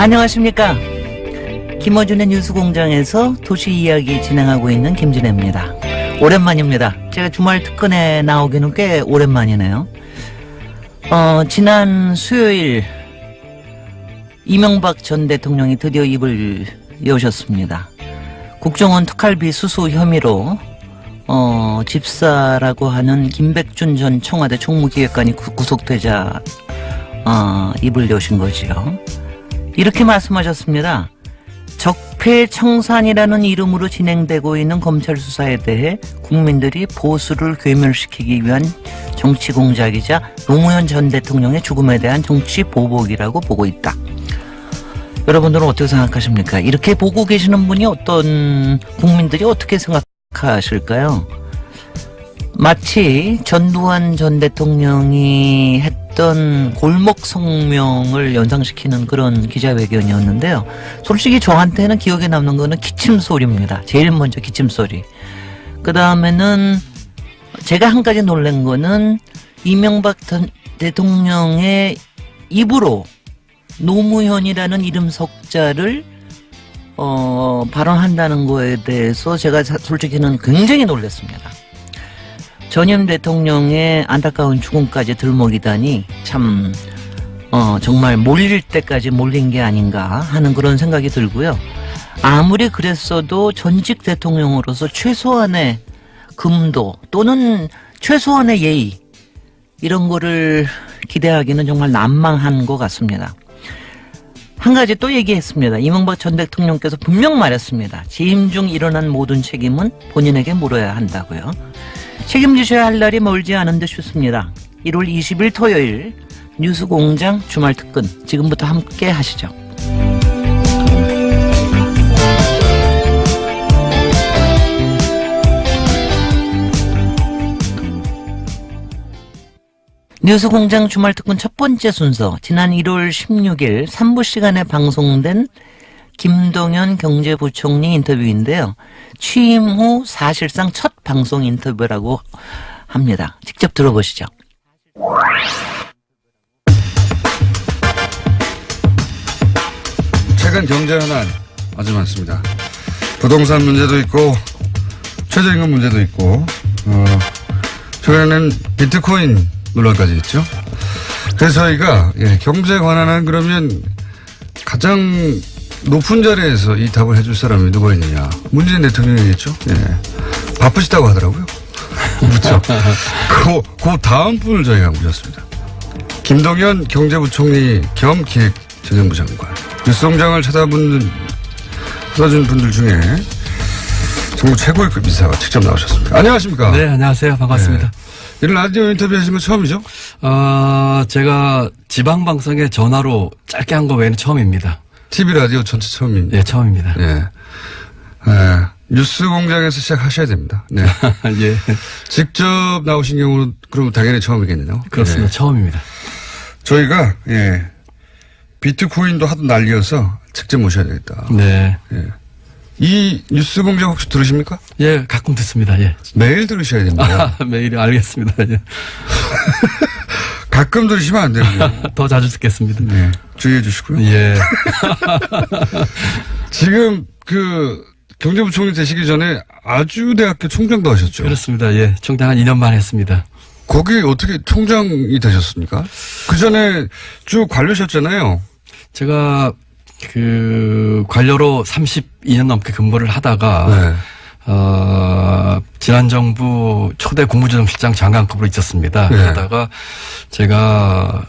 안녕하십니까. 김어준의 뉴스공장에서 도시 이야기 진행하고 있는 김진애입니다. 오랜만입니다. 제가 주말 특근에 나오기는 꽤 오랜만이네요. 지난 수요일 이명박 전 대통령이 드디어 입을 여셨습니다. 국정원 특활비 수수 혐의로 집사라고 하는 김백준 전 청와대 총무기획관이 구속되자 입을 여신 거지요. 이렇게 말씀하셨습니다. 적폐청산이라는 이름으로 진행되고 있는 검찰 수사에 대해 국민들이 보수를 괴멸시키기 위한 정치 공작이자 노무현 전 대통령의 죽음에 대한 정치 보복이라고 보고 있다. 여러분들은 어떻게 생각하십니까? 이렇게 보고 계시는 분이 어떤 국민들이 어떻게 생각하실까요? 마치 전두환 전 대통령이 했던 골목 성명을 연상시키는 그런 기자회견이었는데요. 솔직히 저한테는 기억에 남는 거는 기침 소리입니다. 제일 먼저 기침 소리. 그 다음에는 제가 한 가지 놀란 거는 이명박 대통령의 입으로 노무현이라는 이름 석자를 발언한다는 거에 대해서 제가 솔직히는 굉장히 놀랐습니다. 전임 대통령의 안타까운 죽음까지 들먹이다니 참 정말 몰릴 때까지 몰린 게 아닌가 하는 그런 생각이 들고요. 아무리 그랬어도 전직 대통령으로서 최소한의 금도 또는 최소한의 예의 이런 거를 기대하기는 정말 난망한 것 같습니다. 한 가지 또 얘기했습니다. 이명박 전 대통령께서 분명 말했습니다. 재임 중 일어난 모든 책임은 본인에게 물어야 한다고요. 책임지셔야 할 날이 멀지 않은 듯 싶습니다. 1월 20일 토요일 뉴스공장 주말 특근 지금부터 함께 하시죠. 뉴스공장 주말 특근 첫 번째 순서 지난 1월 16일 3부 시간에 방송된 김동연 경제부총리 인터뷰인데요. 취임 후 사실상 첫 방송 인터뷰라고 합니다. 직접 들어보시죠. 최근 경제 현안 아주 많습니다. 부동산 문제도 있고 최저임금 문제도 있고 최근에는 비트코인 논란까지 있죠. 그래서 저희가 경제 관한은 그러면 가장 높은 자리에서 이 답을 해줄 사람이 누가 있느냐. 문재인 대통령이겠죠. 예. 바쁘시다고 하더라고요. 그렇죠. 그 다음 분을 저희가 모셨습니다. 김동연 경제부총리 겸 기획재정부 장관. 뉴스공장을 써준 분들 중에 정부 최고위급 인사가 직접 나오셨습니다. 안녕하십니까? 네, 안녕하세요. 반갑습니다. 네. 이런 라디오 인터뷰 하신 건 처음이죠? 제가 지방방송에 전화로 짧게 한 거 외에는 처음입니다. TV 라디오 전체 처음입니다. 네, 처음입니다. 네. 뉴스 공장에서 시작하셔야 됩니다. 네. 예. 직접 나오신 경우는 그러면 당연히 처음이겠네요. 그렇습니다. 네. 처음입니다. 저희가, 비트코인도 하도 난리여서 직접 모셔야 되겠다. 네. 예. 이 뉴스 공장 혹시 들으십니까? 예, 가끔 듣습니다. 예. 매일 들으셔야 됩니다. 매일 알겠습니다. 예. 가끔 들으시면 안 되고요. 더 자주 듣겠습니다. 네. 주의해 주시고요. 예. 지금 경제부총리 되시기 전에 아주대학교 총장도 하셨죠? 그렇습니다. 예. 총장 한 2년만 했습니다. 거기 어떻게 총장이 되셨습니까? 그 전에 쭉 관료셨잖아요. 제가 관료로 32년 넘게 근무를 하다가 네. 지난 정부 초대 국무조정실장 장관급으로 있었습니다. 네. 그러다가 제가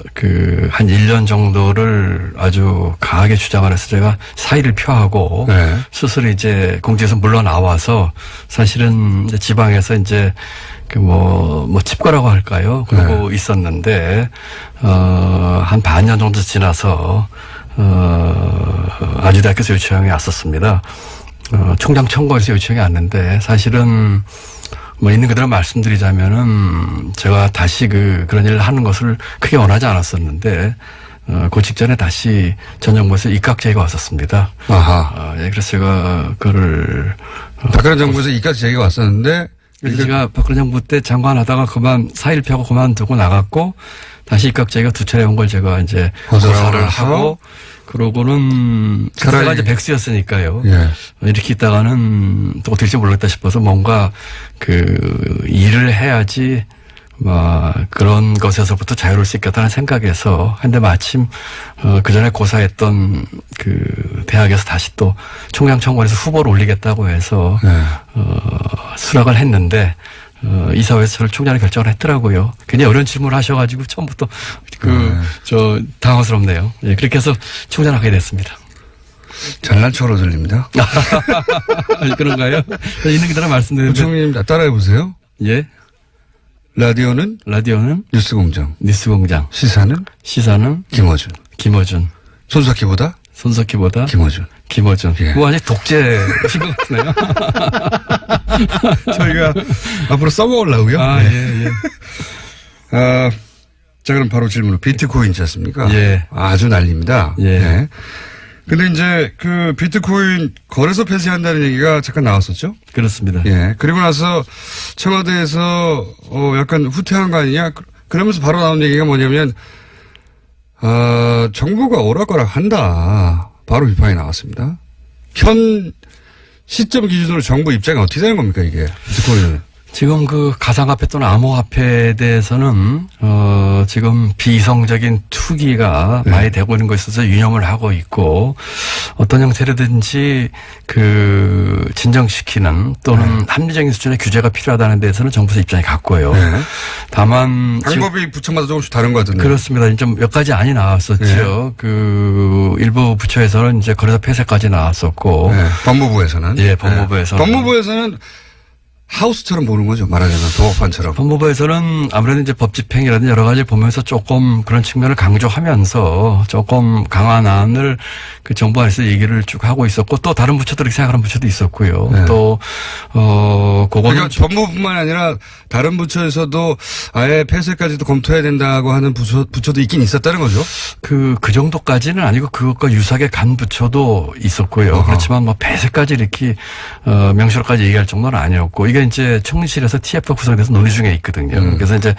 한 1년 정도를 아주 강하게 주장을 해서 제가 사의를 표하고 네. 스스로 이제 공직에서 물러나와서 사실은 이제 지방에서 이제 집거라고 할까요? 그러고 네. 있었는데 한 반년 정도 지나서 아주대학교에서 요청이 왔었습니다. 총장 청구에서 요청이 왔는데 사실은 있는 그대로 말씀드리자면은 제가 다시 그런 일을 하는 것을 크게 원하지 않았었는데 그 직전에 다시 전 정부에서 입각 제의가 왔었습니다. 아하. 그래서 제가 그거를 박근혜 정부에서 입각 제의가 왔었는데 그래서 제가 박근혜 정부 때 장관하다가 사의를 펴고 그만두고 나갔고 다시 입각 제의가 두 차례 온 걸 제가 이제 고사를 하고 그러고는 그때가 이제 백수였으니까요. 예. 이렇게 있다가는 또 어떻게 될지 모르겠다 싶어서 뭔가 그 일을 해야지 그런 것에서부터 자유로울 수 있겠다는 생각에서 근데 마침 그 전에 고사했던 그 대학에서 다시 또 총장청원에서 후보를 올리겠다고 해서 수락을 했는데 이사회에서 저를 총장으로 결정을 했더라고요. 굉장히 어려운 질문을 하셔가지고 처음부터 당황스럽네요. 예, 그렇게 해서 총장을 하게 됐습니다. 잘난 척으로 들립니다. 그런가요? 있는 그대로 말씀드리는데. 부총님 따라해 보세요. 예. 라디오는 뉴스공장. 시사는 김어준. 손석희보다 김어준. 예. 뭐 아직 독재신 것 같네요. 저희가 앞으로 써먹으려고요. 예. 자, 그럼 바로 질문을. 비트코인이지 않습니까? 예. 아주 난립니다. 예. 네. 근데 이제 그 비트코인 거래소 폐쇄한다는 얘기가 잠깐 나왔었죠? 그렇습니다. 예. 그리고 나서 청와대에서 약간 후퇴한 거 아니냐? 그러면서 바로 나온 얘기가 뭐냐면, 정부가 오락가락 한다. 바로 비판이 나왔습니다. 현 시점 기준으로 정부 입장이 어떻게 되는 겁니까, 이게? 비트코인은. 지금 그 가상화폐 또는 암호화폐에 대해서는 지금 비이성적인 투기가 많이 되고 있는 것에 있어서 유념을 하고 있고 어떤 형태로든지 그 진정시키는 또는 합리적인 수준의 규제가 필요하다는 데서는 정부에서 입장이 같고요. 다만 방법이 부처마다 조금씩 다른 것 같은데. 그렇습니다. 좀 몇 가지 안이 나왔었죠. 그 일부 부처에서는 이제 거래소 폐쇄까지 나왔었고 법무부에서는. 예, 법무부에서는. 법무부에서는 하우스처럼 보는 거죠. 말하자면 도어판처럼. 법무부에서는 아무래도 이제 법 집행이라든지 여러 가지 보면서 조금 그런 측면을 강조하면서 조금 강한 안을 그 정부 안에서 얘기를 쭉 하고 있었고 또 다른 부처들이 생각하는 부처도 있었고요. 또 그거는 그러니까 법무부뿐만 아니라 다른 부처에서도 아예 폐쇄까지도 검토해야 된다고 하는 부처도 있긴 있었다는 거죠. 그 정도까지는 아니고 그것과 유사하게 간 부처도 있었고요. 그렇지만 뭐 폐쇄까지 이렇게 명시로까지 얘기할 정도는 아니었고 이게 이제 총리실에서 TF가 구성돼서 논의 중에 있거든요. 그래서 이제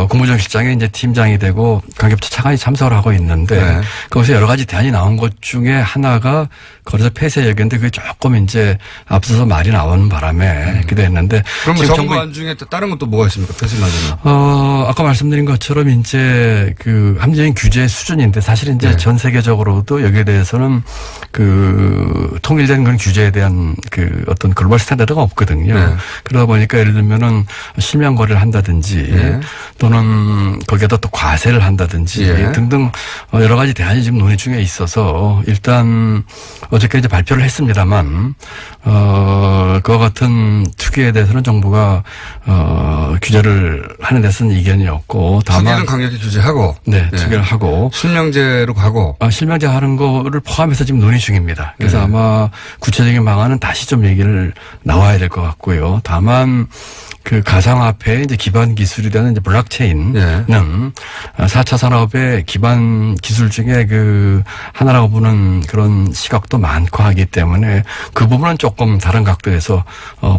국무정실장이 이제 팀장이 되고 관계부처 차관이 참석을 하고 있는데 거기서 여러 가지 대안이 나온 것 중에 하나가 거래소 폐쇄 얘기인데 그게 조금 이제 앞서서 말이 나오는 바람에 이렇게 됐는데 그럼 정부 안 중에 다른 것도 뭐가 있습니까? 폐쇄만으로. 아까 말씀드린 것처럼 이제 그 합리적인 규제 수준인데 사실 이제 전 세계적으로도 여기에 대해서는 그 통일된 그런 규제에 대한 그 어떤 글로벌 스탠다드가 없거든요. 그러다 보니까 예를 들면은 실명 거래를 한다든지 또는 거기에다 또 과세를 한다든지 등등 여러 가지 대안이 지금 논의 중에 있어서 일단 어저께 이제 발표를 했습니다만 그와 같은 투기에 대해서는 정부가 규제를 하는 데서는 이견이 없고 다만 투기는 강력히 규제하고 투기를 하고 실명제로 가고 실명제 하는 거를 포함해서 지금 논의 중입니다. 그래서 아마 구체적인 방안은 다시 좀 얘기를 나와야 될 것 같고요. 다만 그 가상화폐의 이제 기반 기술이 되는 이제 블록체인은 4차 산업의 기반 기술 중에 그 하나라고 보는 그런 시각도 많고 하기 때문에 그 부분은 조금 다른 각도에서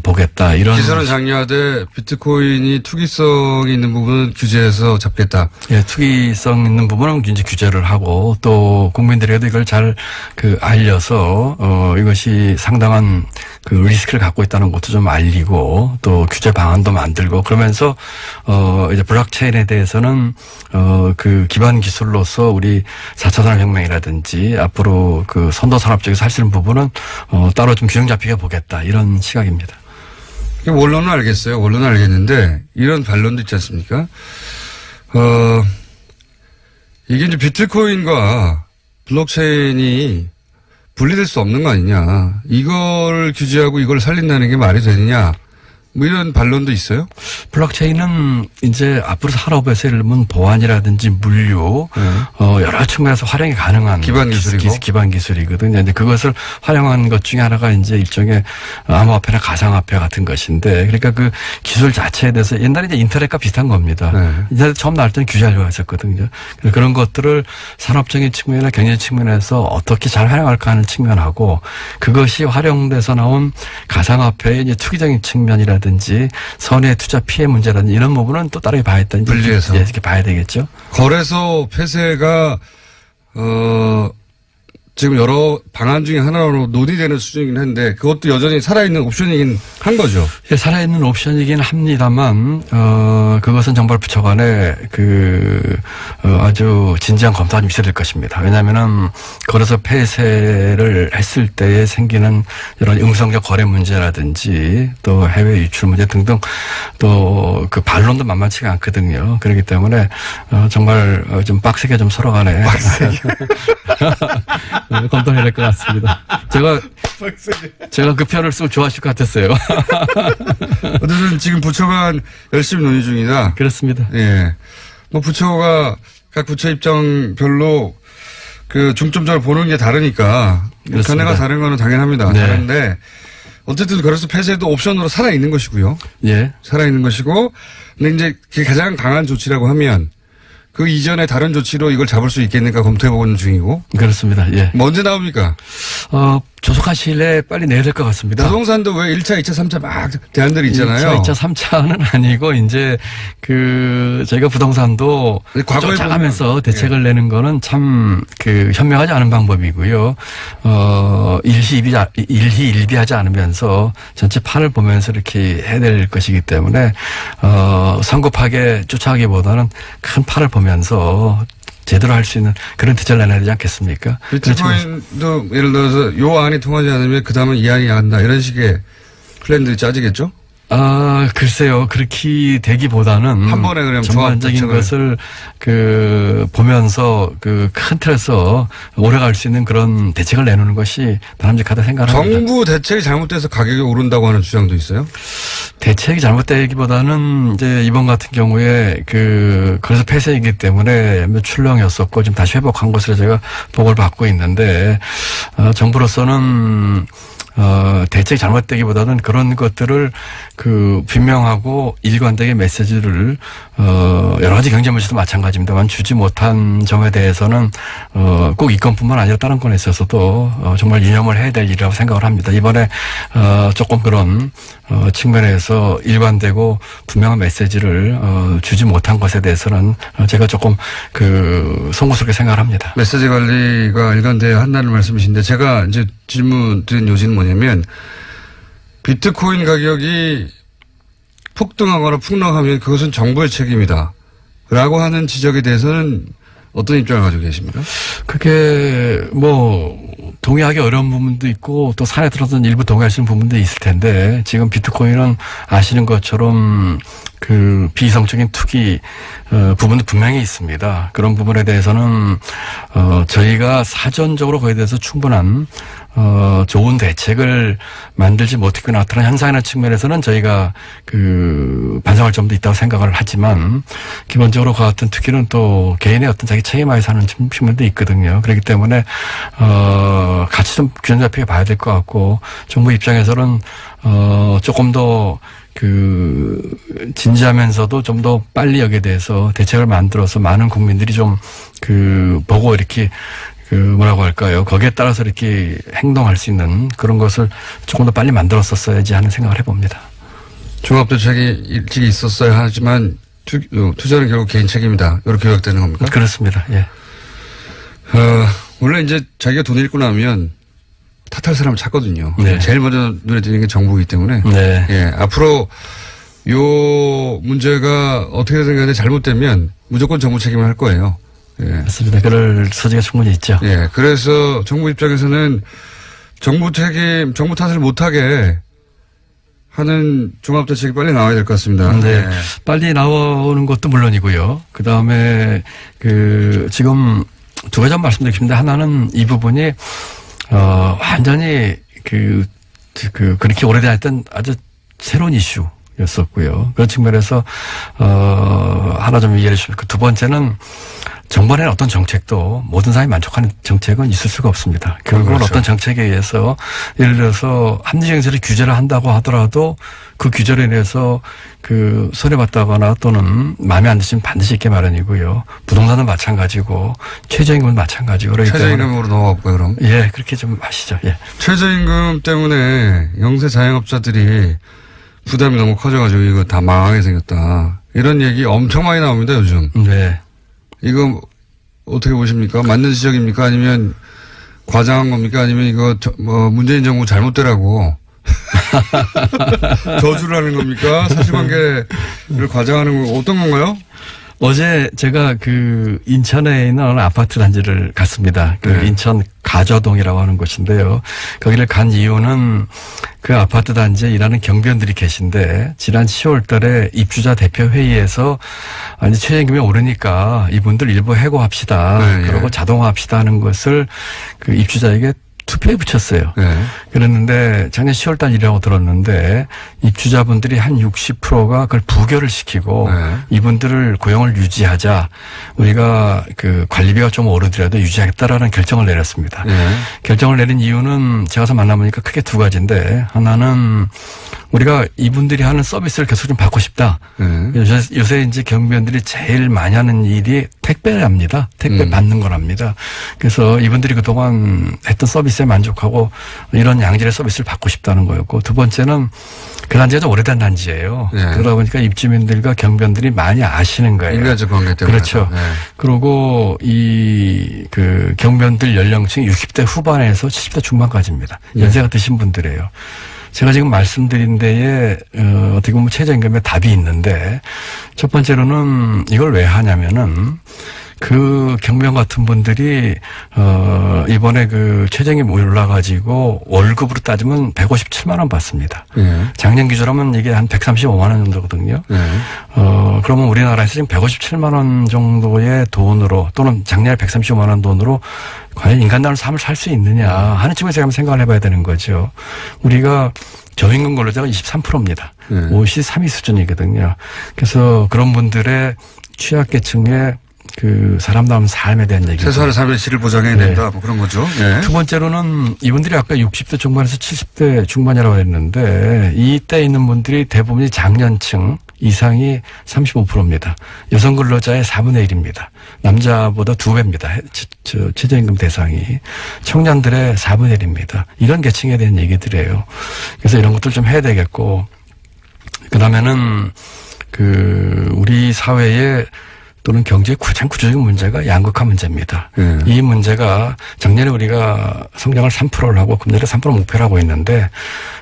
보겠다. 이런 기술은 장려하되 비트코인이 투기성이 있는 부분은 규제해서 잡겠다. 예, 투기성 있는 부분은 이제 규제를 하고 또 국민들에게도 이걸 잘 그 알려서 이것이 상당한 그 리스크를 갖고 있다는 것도 좀 알리고 또 규제 방안도 만들고 그러면서 이제 블록체인에 대해서는 그 기반 기술로서 우리 4차 산업혁명이라든지 앞으로 그 선도 산업 쪽에서 할 수 있는 부분은 따로 좀 균형 잡히게 보겠다 이런 시각입니다. 원론은 알겠어요. 원론은 알겠는데 이런 반론도 있지 않습니까? 이게 이제 비트코인과 블록체인이 분리될 수 없는 거 아니냐. 이걸 규제하고 이걸 살린다는 게 말이 되느냐. 뭐 이런 반론도 있어요? 블록체인은 이제 앞으로 산업에서 예를 들면 보안이라든지 물류 여러 측면에서 활용이 가능한 기반 기술이고 기반 기술이거든요. 이제 그것을 활용한 것 중에 하나가 이제 일종의 암호화폐나 가상화폐 같은 것인데 그러니까 그 기술 자체에 대해서 옛날에 이제 인터넷과 비슷한 겁니다. 인터넷 처음 나올 때는 규제하려고 했었거든요. 그런 것들을 산업적인 측면이나 경제 측면에서 어떻게 잘 활용할까 하는 측면하고 그것이 활용돼서 나온 가상화폐의 이제 투기적인 측면이라든지 선의 투자 피해 문제라든지 이런 부분은 또 다르게 봐야 있다. 분리해서 이렇게 봐야 되겠죠. 거래소 폐쇄가 지금 여러 방안 중에 하나로 논의되는 수준이긴 한데 그것도 여전히 살아있는 옵션이긴 한 거죠. 예, 살아있는 옵션이긴 합니다만, 그것은 정발부처 간에 아주 진지한 검토가 좀 있어야 될 것입니다. 왜냐하면은, 걸어서 폐쇄를 했을 때에 생기는 이런 음성적 거래 문제라든지 또 해외 유출 문제 등등 또 그 반론도 만만치가 않거든요. 그렇기 때문에, 정말 좀 빡세게 좀 서로 간에. 검토해야 될 것 같습니다. 제가 그 편을 쓰고 좋아하실 것 같았어요. 어쨌든 지금 부처 간 열심히 논의 중이다. 그렇습니다. 예. 뭐 부처가 각 부처 입장별로 그 중점적으로 보는 게 다르니까. 견해가 다른 거는 당연합니다. 네. 다른데 어쨌든 그래서 폐쇄도 옵션으로 살아있는 것이고요. 예. 살아있는 것이고. 근데 이제 그게 가장 강한 조치라고 하면 그 이전에 다른 조치로 이걸 잡을 수 있겠는가 검토해보는 중이고. 그렇습니다. 예. 뭐 언제 나옵니까? 조속한 시일 내에 빨리 내야 될 것 같습니다. 부동산도 왜 1차, 2차, 3차 막 대안들이 있잖아요. 1차, 3차는 아니고, 이제, 저희가 부동산도 과거에 쫓아가면서 대책을 내는 거는 참, 현명하지 않은 방법이고요. 일희일비하지 않으면서 전체 판을 보면서 이렇게 해야 될 것이기 때문에, 성급하게 쫓아가기보다는 큰 판을 보면서 제대로 할 수 있는 그런 대책을 내놔야 되지 않겠습니까? 비트코인도 예를 들어서 요 안이 통하지 않으면 그 다음은 이 안이 한다. 이런 식의 플랜들이 짜지겠죠? 글쎄요. 그렇게 되기보다는. 한 번에 그냥 전반적인 것을 보면서 큰 틀에서 오래 갈 수 있는 그런 대책을 내놓는 것이 바람직하다 생각합니다. 정부 대책이 잘못돼서 가격이 오른다고 하는 주장도 있어요? 대책이 잘못되기보다는 이제 이번 같은 경우에 그래서 폐쇄이기 때문에 출렁이었었고 지금 다시 회복한 것으로 제가 보고를 받고 있는데, 정부로서는 대책이 잘못되기보다는 그런 것들을 분명하고 일관되게 메시지를 여러 가지 경제 문제도 마찬가지입니다만 주지 못한 점에 대해서는 꼭 이 건뿐만 아니라 다른 건에 있어서도 정말 유념을 해야 될 일이라고 생각을 합니다. 이번에 조금 그런 측면에서 일관되고 분명한 메시지를 주지 못한 것에 대해서는 제가 조금 송구스럽게 생각을 합니다. 메시지 관리가 일관되어야 한다는 말씀이신데 제가 이제 질문 드린 요지는 뭐냐면 비트코인 가격이 폭등하거나 폭락하면 그것은 정부의 책임이다 라고 하는 지적에 대해서는 어떤 입장을 가지고 계십니까? 그게 동의하기 어려운 부분도 있고 또 산에 들어서는 일부 동의하시는 부분도 있을 텐데 지금 비트코인은 아시는 것처럼 비이성적인 투기 부분도 분명히 있습니다. 그런 부분에 대해서는 저희가 사전적으로 거기에 대해서 충분한 좋은 대책을 만들지 못했고 나타난 현상이라는 측면에서는 저희가 반성할 점도 있다고 생각을 하지만 기본적으로 그 같은 투기는 또 개인의 어떤 자기 책임하에 사는 측면도 있거든요. 그렇기 때문에 같이 좀 균형 잡히게 봐야 될 것 같고 정부 입장에서는 조금 더 진지하면서도 좀 더 빨리 여기에 대해서 대책을 만들어서 많은 국민들이 좀 보고 이렇게 뭐라고 할까요? 거기에 따라서 이렇게 행동할 수 있는 그런 것을 조금 더 빨리 만들었었어야지 하는 생각을 해봅니다. 종합대책이 일찍 있었어야 하지만 투자는 결국 개인 책임이다. 이렇게 요약되는 겁니까? 그렇습니다. 예. 원래 이제 자기가 돈 잃고 나면 탓할 사람을 찾거든요. 네. 제일 먼저 눈에 띄는 게 정부이기 때문에. 네. 예. 앞으로 요 문제가 어떻게든 간에 잘못되면 무조건 정부 책임을 할 거예요. 예. 맞습니다. 그럴 소지가 충분히 있죠. 예. 그래서 정부 입장에서는 정부 탓을 못하게 하는 종합대책이 빨리 나와야 될 것 같습니다. 네. 예. 빨리 나오는 것도 물론이고요. 그 다음에 지금 두 가지 말씀드리겠습니다. 하나는 이 부분이 완전히 그렇게 오래됐던 아주 새로운 이슈였었고요. 그런 측면에서 하나 좀 이해해 주시면 두 번째는 정부의 어떤 정책도 모든 사람이 만족하는 정책은 있을 수가 없습니다. 결국은 그렇죠. 어떤 정책에 의해서 예를 들어서 합리적인 규제를 한다고 하더라도 그 규제로 인해서 손해봤다거나 또는 마음에 안 드시면 반드시 있게 마련이고요. 부동산은 마찬가지고 최저임금은 마찬가지고 그렇기 때문에 최저임금으로 넘어갈까요 그럼? 예, 그렇게 좀 하시죠. 예. 최저임금 때문에 영세 자영업자들이 부담이 너무 커져가지고 이거 다 망하게 생겼다. 이런 얘기 엄청 많이 나옵니다 요즘. 네. 이거 어떻게 보십니까? 맞는 지적입니까? 아니면 과장한 겁니까? 아니면 이거 문재인 정부 잘못되라고 저주를 하는 겁니까? 사실관계를 과장하는 거 어떤 건가요? 어제 제가 그 인천에 있는 어느 아파트 단지를 갔습니다. 그 네. 인천 가좌동이라고 하는 곳인데요. 거기를 간 이유는 그 아파트 단지에 일하는 경비원들이 계신데 지난 10월 달에 입주자 대표 회의에서 아니 최저임금이 오르니까 이분들 일부 해고합시다. 네, 그러고 예. 자동화합시다 하는 것을 그 입주자에게 투표에 붙였어요. 네. 그랬는데 작년 10월 달 일이라고 들었는데 입주자분들이 한 60%가 그걸 부결을 시키고 네. 이분들을 고용을 유지하자 우리가 그 관리비가 좀 오르더라도 유지하겠다라는 결정을 내렸습니다. 네. 결정을 내린 이유는 제가 가서 만나보니까 크게 두 가지인데 하나는 우리가 이분들이 하는 서비스를 계속 좀 받고 싶다. 네. 요새 이제 경비원들이 제일 많이 하는 일이 택배랍니다. 택배 받는 거랍니다. 그래서 이분들이 그동안 했던 서비스에 만족하고 이런 양질의 서비스를 받고 싶다는 거였고 두 번째는 그 단지가 좀 오래된 단지예요. 네. 그러다 보니까 입주민들과 경비원들이 많이 아시는 거예요. 인간적 관계 때문에. 그렇죠. 네. 그리고 그 경비원들 연령층이 60대 후반에서 70대 중반까지입니다. 연세가 드신 분들이에요. 제가 지금 말씀드린 데에 어떻게 보면 최저임금에 답이 있는데 첫 번째로는 이걸 왜 하냐면은 그 경비원 같은 분들이 이번에 그 최저임금이 올라가지고 월급으로 따지면 157만 원 받습니다. 네. 작년 기준하면 이게 한 135만 원 정도거든요. 네. 그러면 우리나라에서 지금 157만 원 정도의 돈으로 또는 작년에 135만 원 돈으로 과연 인간다운 삶을 살 수 있느냐 하는 측면에서 한번 생각을 해봐야 되는 거죠. 우리가 저임금 근로자가 23%입니다. 네. 53위 수준이거든요. 그래서 그런 분들의 취약계층의 그 사람다운 삶에 대한 얘기죠. 최소한의 삶의 질을 보장해야 네. 된다. 뭐 그런 거죠. 네. 두 번째로는 이분들이 아까 60대 중반에서 70대 중반이라고 했는데 이때 있는 분들이 대부분이 장년층 이상이 35%입니다. 여성 근로자의 4분의 1입니다. 남자보다 2배입니다. 최저임금 대상이. 청년들의 4분의 1입니다. 이런 계층에 대한 얘기들이에요. 그래서 이런 것들 좀 해야 되겠고 그다음에는 우리 사회에 또는 경제의 가장 구조적인 문제가 양극화 문제입니다. 이 문제가 작년에 우리가 성장을 3%를 하고 금년에 3% 목표를 하고 있는데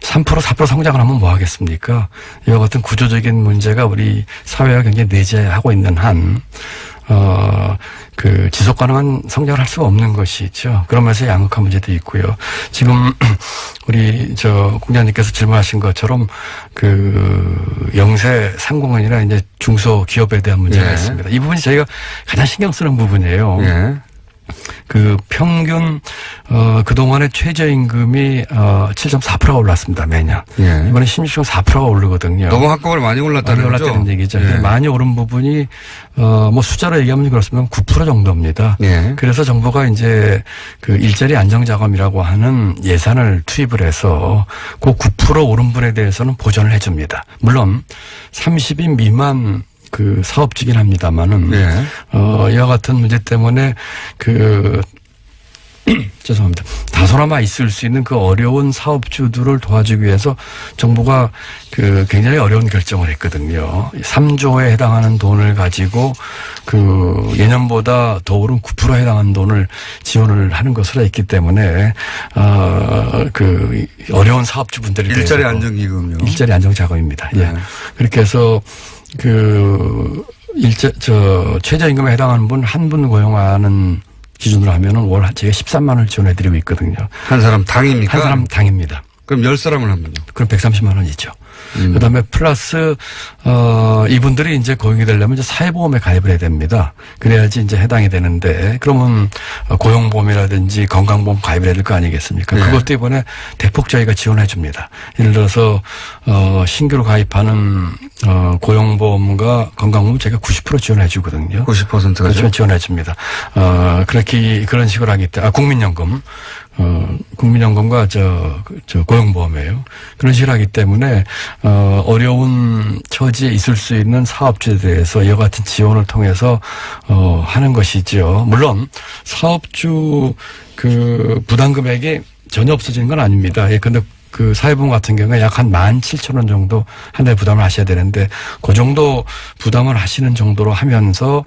3%, 4% 성장을 하면 뭐 하겠습니까? 이와 같은 구조적인 문제가 우리 사회와 굉장히 내재하고 있는 한 지속 가능한 성장을 할 수가 없는 것이죠. 그러면서 양극화 문제도 있고요. 지금 우리 공장님께서 질문하신 것처럼 영세 상공인이나 이제 중소기업에 대한 문제가 예. 있습니다. 이 부분이 저희가 가장 신경 쓰는 부분이에요. 예. 평균 그동안의 최저임금이 7.4%가 올랐습니다. 매년. 예. 이번에 16.4%가 오르거든요. 너무 한꺼번에 많이 올랐다는 많이 거죠? 올랐다는 얘기죠. 예. 많이 오른 부분이 뭐 숫자로 얘기하면 그렇습니다. 9% 정도입니다. 예. 그래서 정부가 이제 일자리 안정자금이라고 하는 예산을 투입을 해서 그 9% 오른 분에 대해서는 보전을 해줍니다. 물론 30인 미만 사업주긴 합니다만은 예. 이와 같은 문제 때문에 죄송합니다. 다소나마 있을 수 있는 어려운 사업주들을 도와주기 위해서 정부가 굉장히 어려운 결정을 했거든요. 3조에 해당하는 돈을 가지고 예년보다 더 오른 9%에 해당하는 돈을 지원을 하는 것으로 했기 때문에 어려운 사업주분들이 일자리 안정기금요. 일자리 안정자금입니다. 예. 네. 그렇게 해서 최저임금에 해당하는 분 한 분 고용하는 기준으로 하면은 월 제가 13만 원을 지원해드리고 있거든요. 한 사람 당입니까? 한 사람 당입니다. 그럼 10사람을 하면요? 그럼 130만 원이죠. 그다음에 플러스 이분들이 이제 고용이 되려면 이제 사회보험에 가입을 해야 됩니다. 그래야지 이제 해당이 되는데 그러면 고용보험이라든지 건강보험 가입을 해야 될 거 아니겠습니까? 네. 그것도 이번에 대폭 저희가 지원해 줍니다. 예를 들어서 신규로 가입하는 고용보험과 건강보험 제가 90% 지원해 주거든요. 90%가 그렇죠. 지원해 줍니다. 그런 식으로 하기 때문에 국민연금. 국민연금과 고용보험이에요. 그런 식으로 하기 때문에 어려운 처지에 있을 수 있는 사업주에 대해서 이와 같은 지원을 통해서 하는 것이죠. 물론 사업주 부담 금액이 전혀 없어지는 건 아닙니다. 예, 근데 사회보험 같은 경우에 약 한 17,000원 정도 한 달에 부담을 하셔야 되는데 그 정도 부담을 하시는 정도로 하면서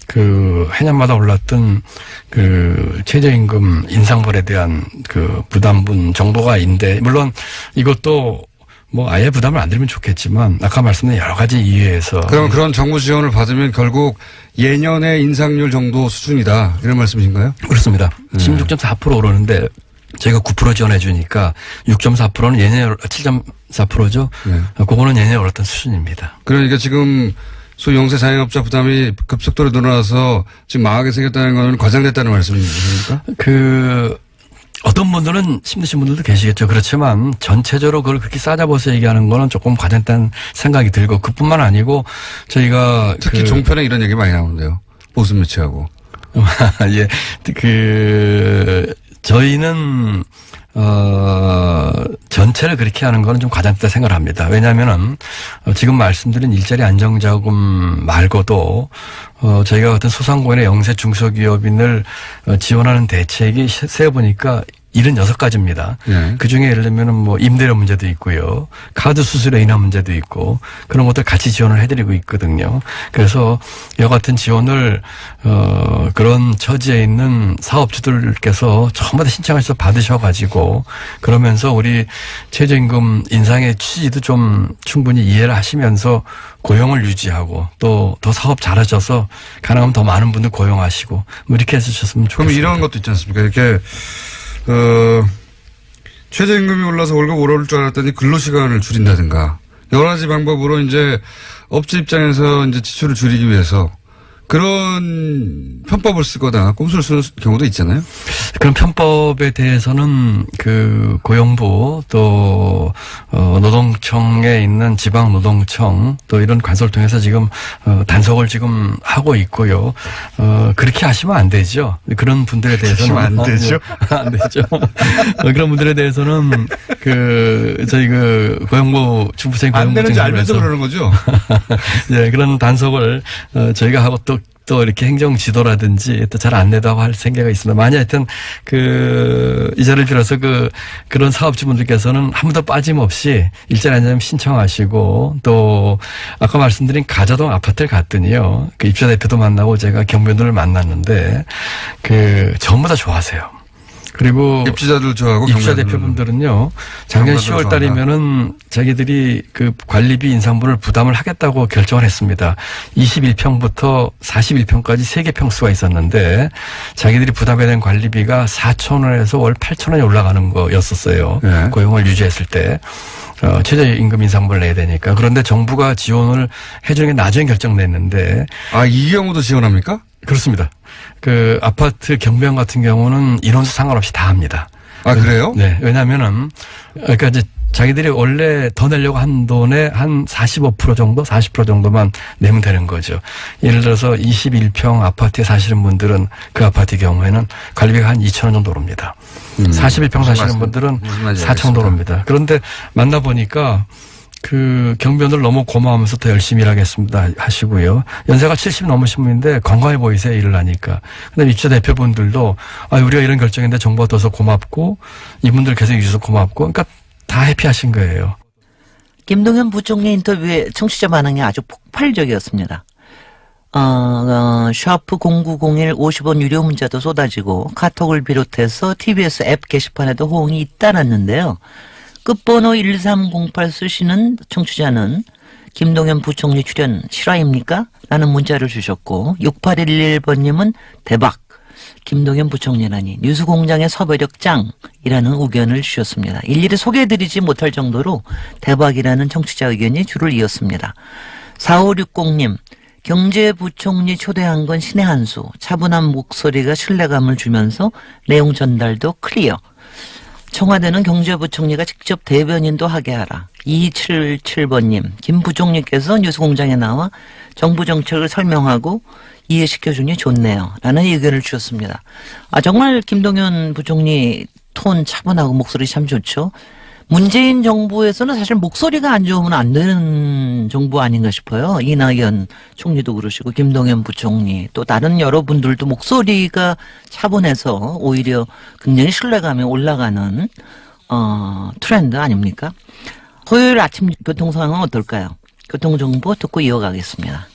그 해년마다 올랐던 그 최저임금 인상분에 대한 그 부담분 정도가 있는데, 물론 이것도 뭐 아예 부담을 안 들면 좋겠지만 아까 말씀드린 여러 가지 이유에서. 그럼 그런 정부 지원을 받으면 결국 예년의 인상률 정도 수준이다, 이런 말씀이신가요? 그렇습니다. 16.4% 오르는데 저희가 9% 지원해 주니까 6.4%는 예년에 7.4%죠. 네. 그거는 예년에 올랐던 수준입니다. 그러니까 지금 소위 영세 자영업자 부담이 급속도로 늘어나서 지금 망하게 생겼다는 건 과장됐다는 말씀이십니까? 어떤 분들은 힘드신 분들도 계시겠죠. 그렇지만 전체적으로 그걸 그렇게 싸잡아서 얘기하는 거는 조금 과장됐다는 생각이 들고, 그뿐만 아니고 저희가 특히 종편에 이런 얘기 많이 나오는데요. 보수 매체하고. 예, 저희는 전체를 그렇게 하는 거는 좀 과장됐다 생각을 합니다. 왜냐하면은 지금 말씀드린 일자리 안정자금 말고도 저희가 같은 소상공인의 영세 중소기업인을 지원하는 대책이 세어보니까 76가지입니다. 네. 그 중에 예를 들면은 뭐 임대료 문제도 있고요. 카드 수수료 인하 문제도 있고, 그런 것들 같이 지원을 해드리고 있거든요. 그래서 이와 같은 지원을, 그런 처지에 있는 사업주들께서 전부 다 신청해서 받으셔가지고, 그러면서 우리 최저임금 인상의 취지도 좀 충분히 이해를 하시면서 고용을 유지하고 또 더 사업 잘하셔서 가능하면 더 많은 분들 고용하시고 뭐 이렇게 해주셨으면 좋겠습니다. 그럼 이런 것도 있지 않습니까? 이렇게 최저임금이 올라서 월급 오를 줄 알았더니 근로시간을 줄인다든가 여러 가지 방법으로 이제 업체 입장에서 이제 지출을 줄이기 위해서 그런 편법을 쓰거나 꼼수를 쓰는 경우도 있잖아요. 그런 편법에 대해서는 그 고용부 또 노동청에 있는 지방노동청 또 이런 관서를 통해서 지금 단속을 지금 하고 있고요. 그렇게 하시면 안 되죠. 그런 분들에 대해서는 안 되죠. 안 되죠. 그런 분들에 대해서는 저희 고용부 중부생 안 되는지 알면서 고용부청에서 그러는 거죠. 네, 그런 단속을 저희가 하고 또 이렇게 행정 지도라든지 또 잘 안 내다고 할 생각이 있습니다. 만약 하여튼 이 자리를 빌어서 그런 사업주분들께서는 한 번도 빠짐없이 일자리 안정자금 신청하시고, 또 아까 말씀드린 가자동 아파트를 갔더니요. 그 입주자 대표도 만나고 제가 경비원들을 만났는데 전부 다 좋아하세요. 그리고 입주자들 좋아하고 입주자 대표분들은요, 작년 10월 달이면은 자기들이 그 관리비 인상분을 부담을 하겠다고 결정을 했습니다. 21평부터 41평까지 3개 평수가 있었는데 자기들이 부담해야 되는 관리비가 4,000원에서 월 8,000원이 올라가는 거였었어요. 네. 고용을 유지했을 때. 최저임금 인상분을 내야 되니까. 그런데 정부가 지원을 해주는 게 나중에 결정냈는데. 아, 이 경우도 지원합니까? 그렇습니다. 아파트 경비원 같은 경우는 인원수 상관없이 다 합니다. 아, 그래요? 네. 왜냐면은, 그러니까 이제 자기들이 원래 더 내려고 한 돈의 한 45% 정도, 40% 정도만 내면 되는 거죠. 예를 들어서 21평 아파트에 사시는 분들은 그 아파트의 경우에는 관리비가 한 2,000원 정도 오릅니다. 41평 사시는 분들은 4,000원 정도 오릅니다. 그런데 만나보니까 경비원들 너무 고마우면서 더 열심히 일하겠습니다 하시고요. 연세가 70 넘으신 분인데 건강해 보이세요, 일을 하니까. 근데 입주자 대표분들도 우리가 이런 결정인데 정부가 둬서 고맙고 이분들 계속 유지해서 고맙고, 그러니까 다 해피하신 거예요. 김동연 부총리 인터뷰에 청취자 반응이 아주 폭발적이었습니다. 샤프 0901 50원 유료 문자도 쏟아지고 카톡을 비롯해서 TBS 앱 게시판에도 호응이 잇따랐는데요. 끝번호 1308 쓰시는 청취자는 김동연 부총리 출연 실화입니까? 라는 문자를 주셨고, 6811번님은 대박, 김동연 부총리라니 뉴스공장의 섭외력 짱이라는 의견을 주셨습니다. 일일이 소개해드리지 못할 정도로 대박이라는 청취자 의견이 줄을 이었습니다. 4560님, 경제부총리 초대한 건 신의 한 수, 차분한 목소리가 신뢰감을 주면서 내용 전달도 클리어. 청와대는 경제부총리가 직접 대변인도 하게 하라. 277번님, 김 부총리께서 뉴스공장에 나와 정부 정책을 설명하고 이해시켜주니 좋네요. 라는 의견을 주셨습니다. 정말 김동연 부총리 톤 차분하고 목소리 참 좋죠. 문재인 정부에서는 사실 목소리가 안 좋으면 안 되는 정부 아닌가 싶어요. 이낙연 총리도 그러시고 김동연 부총리 또 다른 여러분들도 목소리가 차분해서 오히려 굉장히 신뢰감이 올라가는 트렌드 아닙니까? 토요일 아침 교통 상황은 어떨까요? 교통정보 듣고 이어가겠습니다.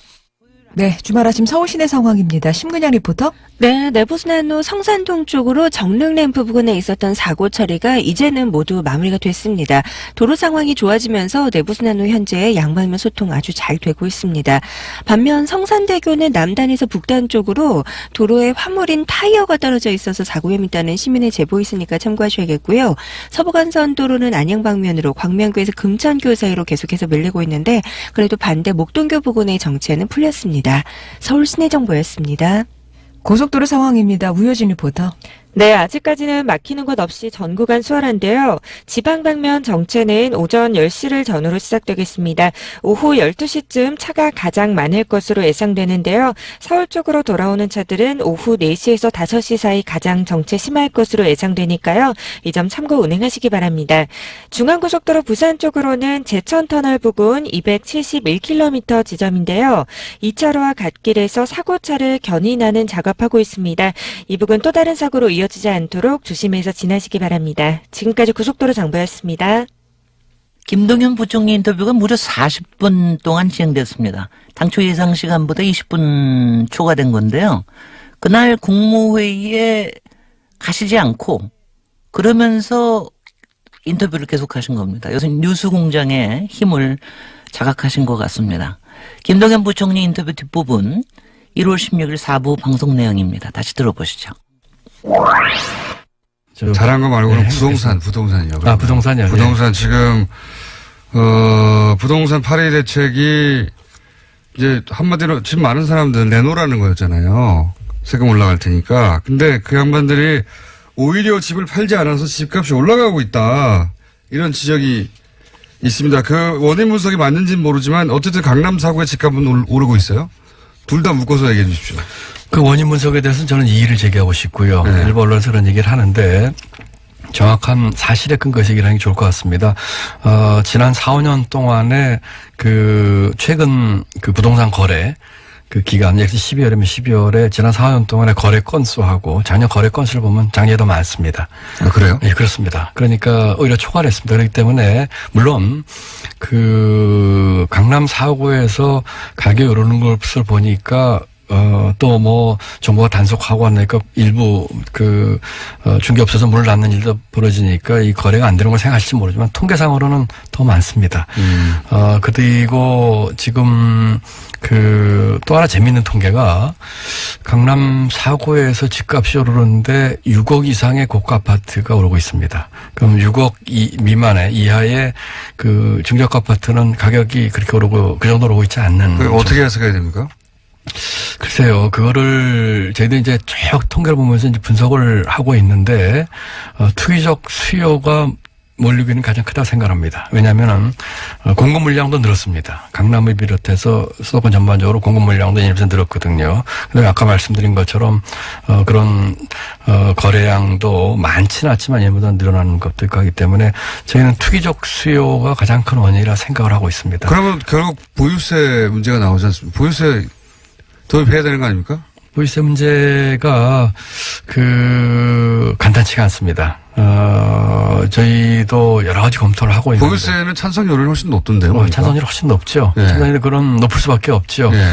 네, 주말 아침 서울 시내 상황입니다. 심근양 리포터. 네, 내부순환로 성산동 쪽으로 정릉램프 부근에 있었던 사고 처리가 이제는 모두 마무리가 됐습니다. 도로 상황이 좋아지면서 내부순환로 현재 양방면 소통 아주 잘 되고 있습니다. 반면 성산대교는 남단에서 북단 쪽으로 도로에 화물인 타이어가 떨어져 있어서 사고 위험이 있다는 시민의 제보 있으니까 참고하셔야겠고요. 서부간선 도로는 안양 방면으로 광명교에서 금천교 사이로 계속해서 밀리고 있는데 그래도 반대 목동교 부근의 정체는 풀렸습니다. 서울 시내정보였습니다. 고속도로 상황입니다. 우효진 리포터. 네, 아직까지는 막히는 곳 없이 전 구간 수월한데요. 지방 방면 정체는 오전 10시를 전후로 시작되겠습니다. 오후 12시쯤 차가 가장 많을 것으로 예상되는데요. 서울 쪽으로 돌아오는 차들은 오후 4시에서 5시 사이 가장 정체 심할 것으로 예상되니까요. 이 점 참고 운행하시기 바랍니다. 중앙고속도로 부산 쪽으로는 제천터널 부근 271km 지점인데요. 2차로와 갓길에서 사고차를 견인하는 작업하고 있습니다. 이 부근 또 다른 사고로 이어지지 않도록 조심해서 지나시기 바랍니다. 지금까지 고속도로 정보였습니다. 김동연 부총리 인터뷰가 무려 40분 동안 진행됐습니다. 당초 예상 시간보다 20분 초과된 건데요. 그날 국무회의에 가시지 않고 그러면서 인터뷰를 계속하신 겁니다. 요새 뉴스공장의 힘을 자각하신 것 같습니다. 김동연 부총리 인터뷰 뒷부분 1월 16일 4부 방송 내용입니다. 다시 들어보시죠. 잘한 거 말고는 네, 부동산이요. 아, 부동산이요. 부동산 지금 부동산 파리 대책이 이제 한마디로 지금 많은 사람들 내놓으라는 거였잖아요. 세금 올라갈 테니까. 근데 그 양반들이 오히려 집을 팔지 않아서 집값이 올라가고 있다. 이런 지적이 있습니다. 그 원인 분석이 맞는지는 모르지만 어쨌든 강남 사구의 집값은 오르고 있어요. 둘 다 묶어서 얘기해 주십시오. 그 원인 분석에 대해서는 저는 이의를 제기하고 싶고요. 네. 일부 언론에서 그런 얘기를 하는데 정확한 사실에 근거해서 얘기를 하는 게 좋을 것 같습니다. 지난 4, 5년 동안에 그 최근 그 부동산 거래 그 기간, 약 12월이면 12월에 지난 4, 5년 동안의 거래 건수하고 작년 거래 건수를 보면 작년에 더 많습니다. 아, 그래요? 예, 그렇습니다. 그러니까 오히려 초과했습니다. 그렇기 때문에 물론 그 강남 4구에서 가격이 오르는 것을 보니까 또 뭐 정부가 단속하고 하니까 일부 중개업소에서 문을 닫는 일도 벌어지니까 이 거래가 안 되는 걸 생각하실지 모르지만 통계상으로는 더 많습니다. 그리고 지금 또 하나 재미있는 통계가 강남 4구에서 집값이 오르는데 6억 이상의 고가 아파트가 오르고 있습니다. 그럼 6억 미만의 이하의 그 중저가 아파트는 가격이 그렇게 오르고 그 정도로 오고 있지 않는. 어떻게 해석해야 됩니까? 글쎄요, 그거를 저희들이 이제 쭉 통계를 보면서 이제 분석을 하고 있는데, 투기적 수요가 몰리고 있는 가장 크다고 생각합니다. 왜냐하면은, 공급 물량도 늘었습니다. 강남을 비롯해서 수도권 전반적으로 공급 물량도 1% 늘었거든요. 그다음에 아까 말씀드린 것처럼, 거래량도 많지는 않지만 얘보다 늘어나는 것도 있고 하기 때문에 저희는 투기적 수요가 가장 큰 원인이라 생각을 하고 있습니다. 그러면 결국 보유세 문제가 나오지 않습니까? 보유세 도입해야 되는 거 아닙니까? 보유세 문제가 간단치가 않습니다. 저희도 여러 가지 검토를 하고 있는데. 보유세는 찬성률이 훨씬 높던데요. 찬성률이 훨씬 높죠. 네. 찬성률이 그런 높을 수밖에 없죠. 네.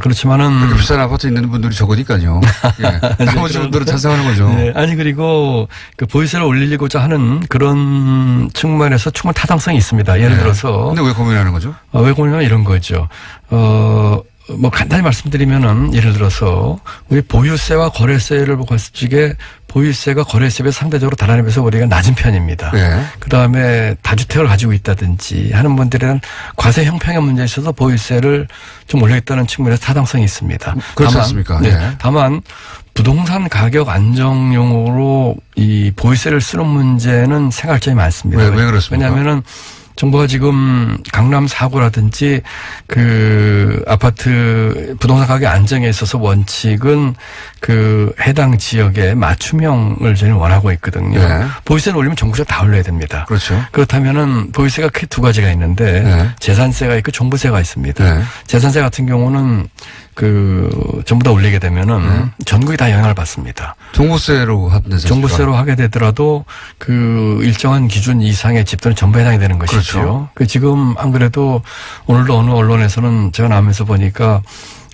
그렇지만은. 그렇게 비싼 아파트 있는 분들이 적으니까요. 예. 나머지 분들은 찬성하는 거죠. 네. 아니, 그리고 그 보유세를 올리고자 하는 그런 측면에서 충분히 타당성이 있습니다. 예를 들어서. 근데 왜 고민하는 거죠? 왜 고민하면 이런 거죠. 뭐 간단히 말씀드리면은 예를 들어서 우리 보유세와 거래세를 보고 봤을 적에 보유세가 거래세에 상대적으로 다른 비해서 우리가 낮은 편입니다. 네. 그다음에 다주택을 가지고 있다든지 하는 분들은 과세 형평의 문제에 있어서 보유세를 좀 올리겠다는 측면에서 타당성이 있습니다. 그렇지 않습니까? 네. 네. 다만 부동산 가격 안정용으로 이 보유세를 쓰는 문제는 생각할 점이 많습니다. 왜 그렇습니까? 왜냐하면은 정부가 지금 강남 4구라든지 아파트 부동산 가격 안정에 있어서 원칙은 해당 지역에 맞춤형을 저희는 원하고 있거든요. 네. 보유세를 올리면 정부세가 다 올려야 됩니다. 그렇죠. 그렇다면은 보유세가 크게 두 가지가 있는데 네. 재산세가 있고 종부세가 있습니다. 네. 재산세 같은 경우는 전부 다 올리게 되면은 전국이 다 영향을 받습니다. 종부세로 합니다. 종부세로 하게 되더라도 그 일정한 기준 이상의 집들은 전부 해당이 되는 것이죠. 그렇죠. 지금 안 그래도 오늘도 어느 언론에서는 제가 나오면서 보니까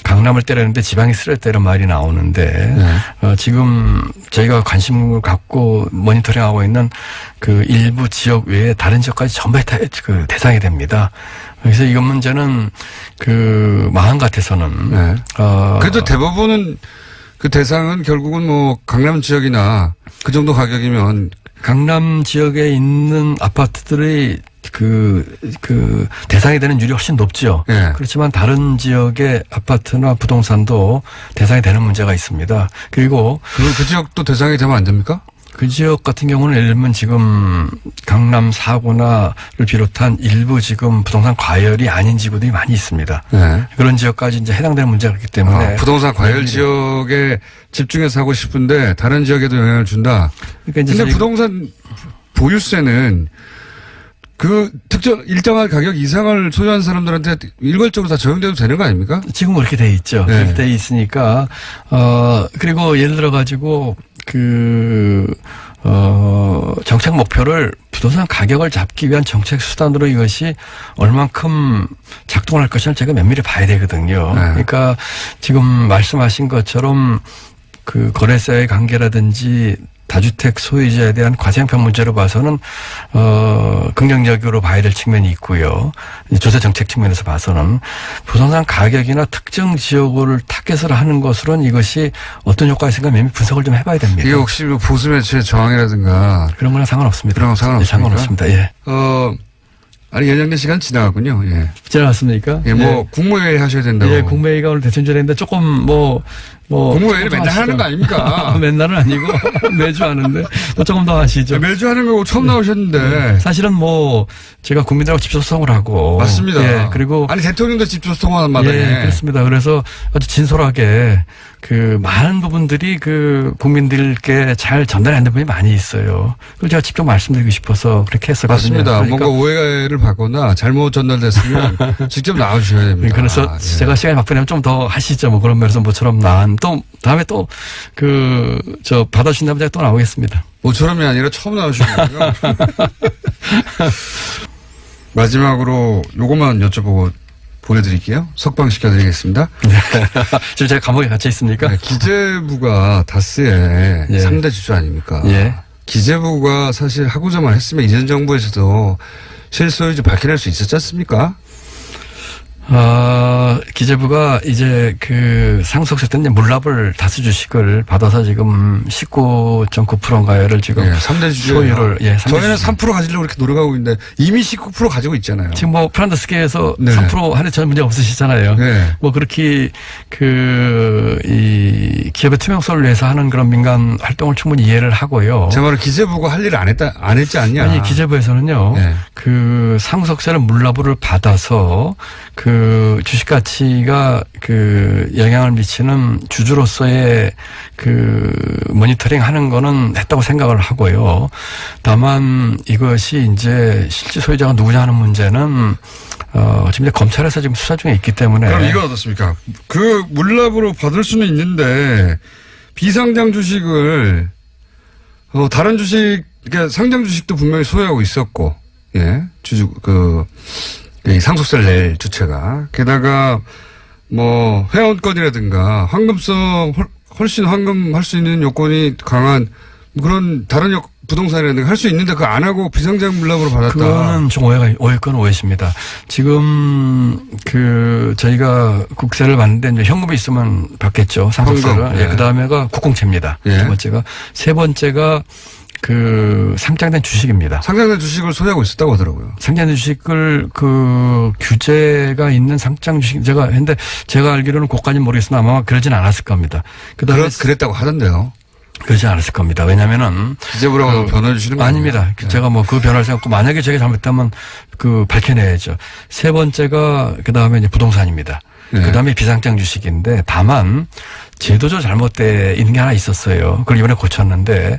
강남을 때렸는데 지방이 쓰랬다 이런 말이 나오는데 지금 저희가 관심을 갖고 모니터링하고 있는 그 일부 지역 외에 다른 지역까지 전부 다 그 대상이 됩니다. 그래서 이건 문제는 그 마음 같아서는 그래도 대부분은 그 대상은 결국은 뭐 강남 지역이나 그 정도 가격이면 강남 지역에 있는 아파트들이 그 대상이 되는 율이 훨씬 높죠. 네. 그렇지만 다른 지역의 아파트나 부동산도 대상이 되는 문제가 있습니다. 그리고 그 지역도 대상이 되면 안 됩니까? 그 지역 같은 경우는 예를 들면 지금 강남 4구나를 비롯한 일부 지금 부동산 과열이 아닌 지구들이 많이 있습니다. 네. 그런 지역까지 이제 해당되는 문제가 있기 때문에 부동산 과열 지역에 집중해서 하고 싶은데 다른 지역에도 영향을 준다. 그러니까 근데 부동산 보유세는 그 특정 일정한 가격 이상을 소유한 사람들한테 일괄적으로 다 적용돼도 되는 거 아닙니까? 지금 그렇게 돼 있죠. 네. 그렇게 돼 있으니까 그리고 예를 들어 가지고 정책 목표를 부동산 가격을 잡기 위한 정책 수단으로 이것이 얼만큼 작동할 것을 제가 면밀히 봐야 되거든요. 네. 그러니까 지금 말씀하신 것처럼 그 거래세의 관계라든지 다주택 소유자에 대한 과세형평 문제로 봐서는 긍정적으로 봐야 될 측면이 있고요. 조세 정책 측면에서 봐서는 부동산 가격이나 특정 지역을 타겟으로 하는 것으로는 이것이 어떤 효과가 있을까 면밀히 분석을 좀 해봐야 됩니다. 이게 혹시 뭐 보수 매체의 저항이라든가 그런 거랑 상관없습니다. 그런 건 상관없습니까? 상관없습니다. 예. 아니 연장된 시간 지나갔군요. 예. 지나갔습니까? 예, 뭐 국무회의 하셔야 된다고. 예, 국무회의가 오늘 대선 전에 했는데 조금 뭐 국무회의를 맨날 하는 거 아닙니까? 맨날은 아니고 매주 하는데 조금 더 하시죠. 매주 하는 거고 처음 나오셨는데. 사실은 뭐 제가 국민들하고 직접 소통을 하고 맞습니다. 예, 그리고 아니 대통령도 직접 소통하는 마당에. 예, 그렇습니다. 그래서 아주 진솔하게 그 많은 부분들이 그 국민들께 잘 전달이 안 된 부분이 많이 있어요. 그걸 제가 직접 말씀드리고 싶어서 그렇게 했었거든요. 맞습니다. 그러니까 뭔가 오해를 받거나 잘못 전달됐으면 직접 나와주셔야 됩니다. 그래서 제가 시간이 바쁘면 좀 더 하시죠. 뭐 그런 면에서 모처럼 또 다음에 또 받아주신다면 제가 또 나오겠습니다. 모처럼이 아니라 처음 나오시는군요. 마지막으로 요것만 여쭤보고 보내드릴게요. 석방시켜드리겠습니다. 지금 제가 감옥에 갇혀 있습니까? 네, 기재부가 다스의 예. 3대 주주 아닙니까? 예. 기재부가 사실 하고자만 했으면 이전 정부에서도 실소유주 밝혀낼 수 있었지 않습니까? 기재부가 이제 그 상속세 때문에 물납을 다수 주식을 받아서 지금 19.9%인가요를 지금 예, 3대 주주 소유를 저희는 3% 가지려고 이렇게 노력하고 있는데 이미 19% 가지고 있잖아요. 지금 뭐 프란더스계에서 네. 3% 하는 전 문제 없으시잖아요. 네. 뭐 그렇게 이 기업의 투명성을 위해서 하는 그런 민간 활동을 충분히 이해를 하고요. 제 말은 기재부가 할 일을 안 했지 않냐? 아니 기재부에서는요. 네. 그 상속세를 물납을 받아서 그 주식 가치가 그 영향을 미치는 주주로서의 그 모니터링 하는 거는 했다고 생각을 하고요. 다만 이것이 이제 실제 소유자가 누구냐 하는 문제는 지금 이제 검찰에서 지금 수사 중에 있기 때문에. 그럼 이건 어떻습니까? 그 물납으로 받을 수는 있는데 비상장 주식을 다른 주식, 그러니까 상장 주식도 분명히 소유하고 있었고, 예, 이 상속세를 낼 주체가. 게다가 뭐 회원권이라든가 황금성 훨씬 황금할 수 있는 요건이 강한 그런 다른 부동산이라든가 할 수 있는데 그거 안 하고 비상장 물납으로 받았다. 그거는 좀 오해건 오해십니다. 지금 저희가 국세를 받는데 이제 현금이 있으면 받겠죠. 상속세를. 현금. 예, 그 다음에가 국공채입니다. 예. 두 번째가. 세 번째가 상장된 주식입니다. 상장된 주식을 소유하고 있었다고 하더라고요. 상장된 주식을 규제가 있는 상장 주식 제가 했는데 제가 알기로는 그것까지는 모르겠으나 아마 그러진 않았을 겁니다. 그다음에 그랬다고 하던데요. 그러지 않았을 겁니다. 왜냐면은 기재부라고 변호해 주시는 거 아닙니다. 네. 제가 뭐 그 변화를 생각하고 만약에 제가 잘못했다면 밝혀내야죠. 세 번째가 그다음에 이제 부동산입니다. 네. 그다음에 비상장 주식인데 다만 제도적 잘못돼 있는 게 하나 있었어요. 그걸 이번에 고쳤는데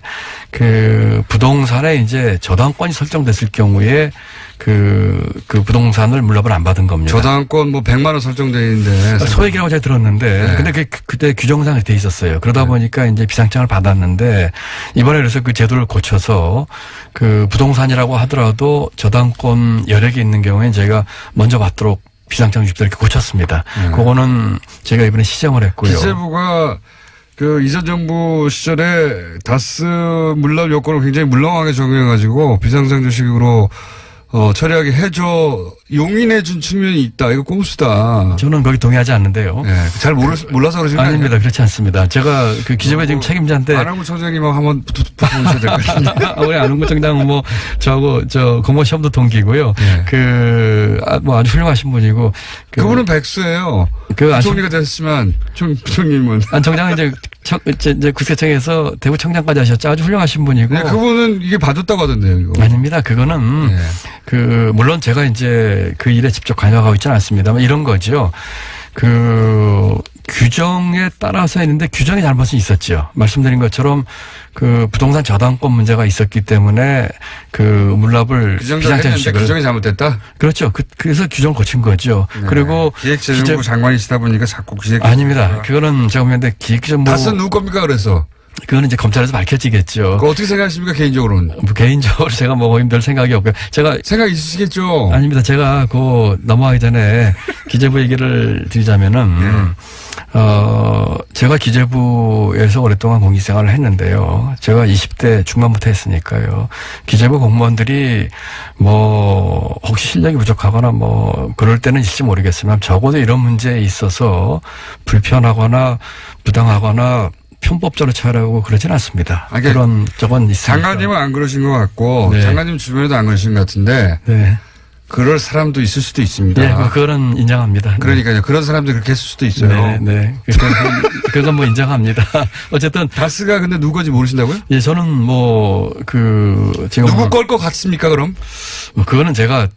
그 부동산에 이제 저당권이 설정됐을 경우에 그 부동산을 물납을 안 받은 겁니다. 저당권 뭐 100만 원 설정돼 있는데 소액이라고 제가 들었는데 네. 근데 그때 규정상에 돼 있었어요. 그러다 보니까 이제 비상장을 받았는데 이번에 그래서 그 제도를 고쳐서 그 부동산이라고 하더라도 저당권 여력이 있는 경우에 저희가 먼저 받도록 비상장 주식들 이렇게 고쳤습니다. 그거는 제가 이번에 시정을 했고요. 기재부가 그 이전 정부 시절에 다스 물납 요건을 굉장히 물렁하게 적용해가지고 비상장 주식으로 처리하게 해줘 용인해 준 측면이 있다. 이거 꼼수다. 저는 거기 동의하지 않는데요. 네, 잘 몰라서 그러시는 거 아닙니다. 그렇지 않습니다. 제가 그 기재부의 지금 책임자인데. 안한구 청장님하고 한번 붙어보셔야 될 것 같은데. 우리 안한구 청장 뭐 저하고 저 공무원 시험도 동기고요. 네. 뭐 아주 훌륭하신 분이고. 그분은 백수예요. 부총리가 됐지만 부총님은. 안 청장은 이제 국세청에서 대구청장까지 하셨죠. 아주 훌륭하신 분이고. 네, 그분은 이게 봐줬다고 하던데요. 이거. 아닙니다. 그거는 네. 물론 제가 이제 그 일에 직접 관여하고 있지는 않습니다만 이런 거죠. 규정에 따라서 했는데 규정의 잘못은 있었죠. 말씀드린 것처럼 그 부동산 저당권 문제가 있었기 때문에 그 물납을 비상장 주식을 규정이 잘못됐다. 그렇죠. 그래서 규정을 고친 거죠. 네. 그리고 기획재정부 장관이시다 보니까 자꾸 기획 아닙니다. 그거는 제가 보는데 기획재정부 다스 누구 겁니까 그래서? 그거는 이제 검찰에서 밝혀지겠죠. 그거 어떻게 생각하십니까 개인적으로는? 개인적으로 제가 뭐 별 생각이 없고요. 제가 생각 있으시겠죠. 아닙니다. 제가 넘어가기 전에 기재부 얘기를 드리자면은 제가 기재부에서 오랫동안 공직생활을 했는데요. 제가 20대 중반부터 했으니까요. 기재부 공무원들이 뭐 혹시 실력이 부족하거나 뭐 그럴 때는 있을지 모르겠지만 적어도 이런 문제에 있어서 불편하거나 부당하거나 편법적으로 처리하고 그러진 않습니다. 그런 적은 있습니다. 장관님은 안 그러신 것 같고 네. 장관님 주변에도 안 그러신 것 같은데 네. 그럴 사람도 있을 수도 있습니다. 네, 그거는 인정합니다. 그러니까요. 그런 사람들이 그렇게 했을 수도 있어요. 네. 그건 뭐 인정합니다. 어쨌든. 다스가 근데 누구 건지 모르신다고요? 예, 저는 지금. 누구 걸 것 같습니까, 그럼? 그거는 제가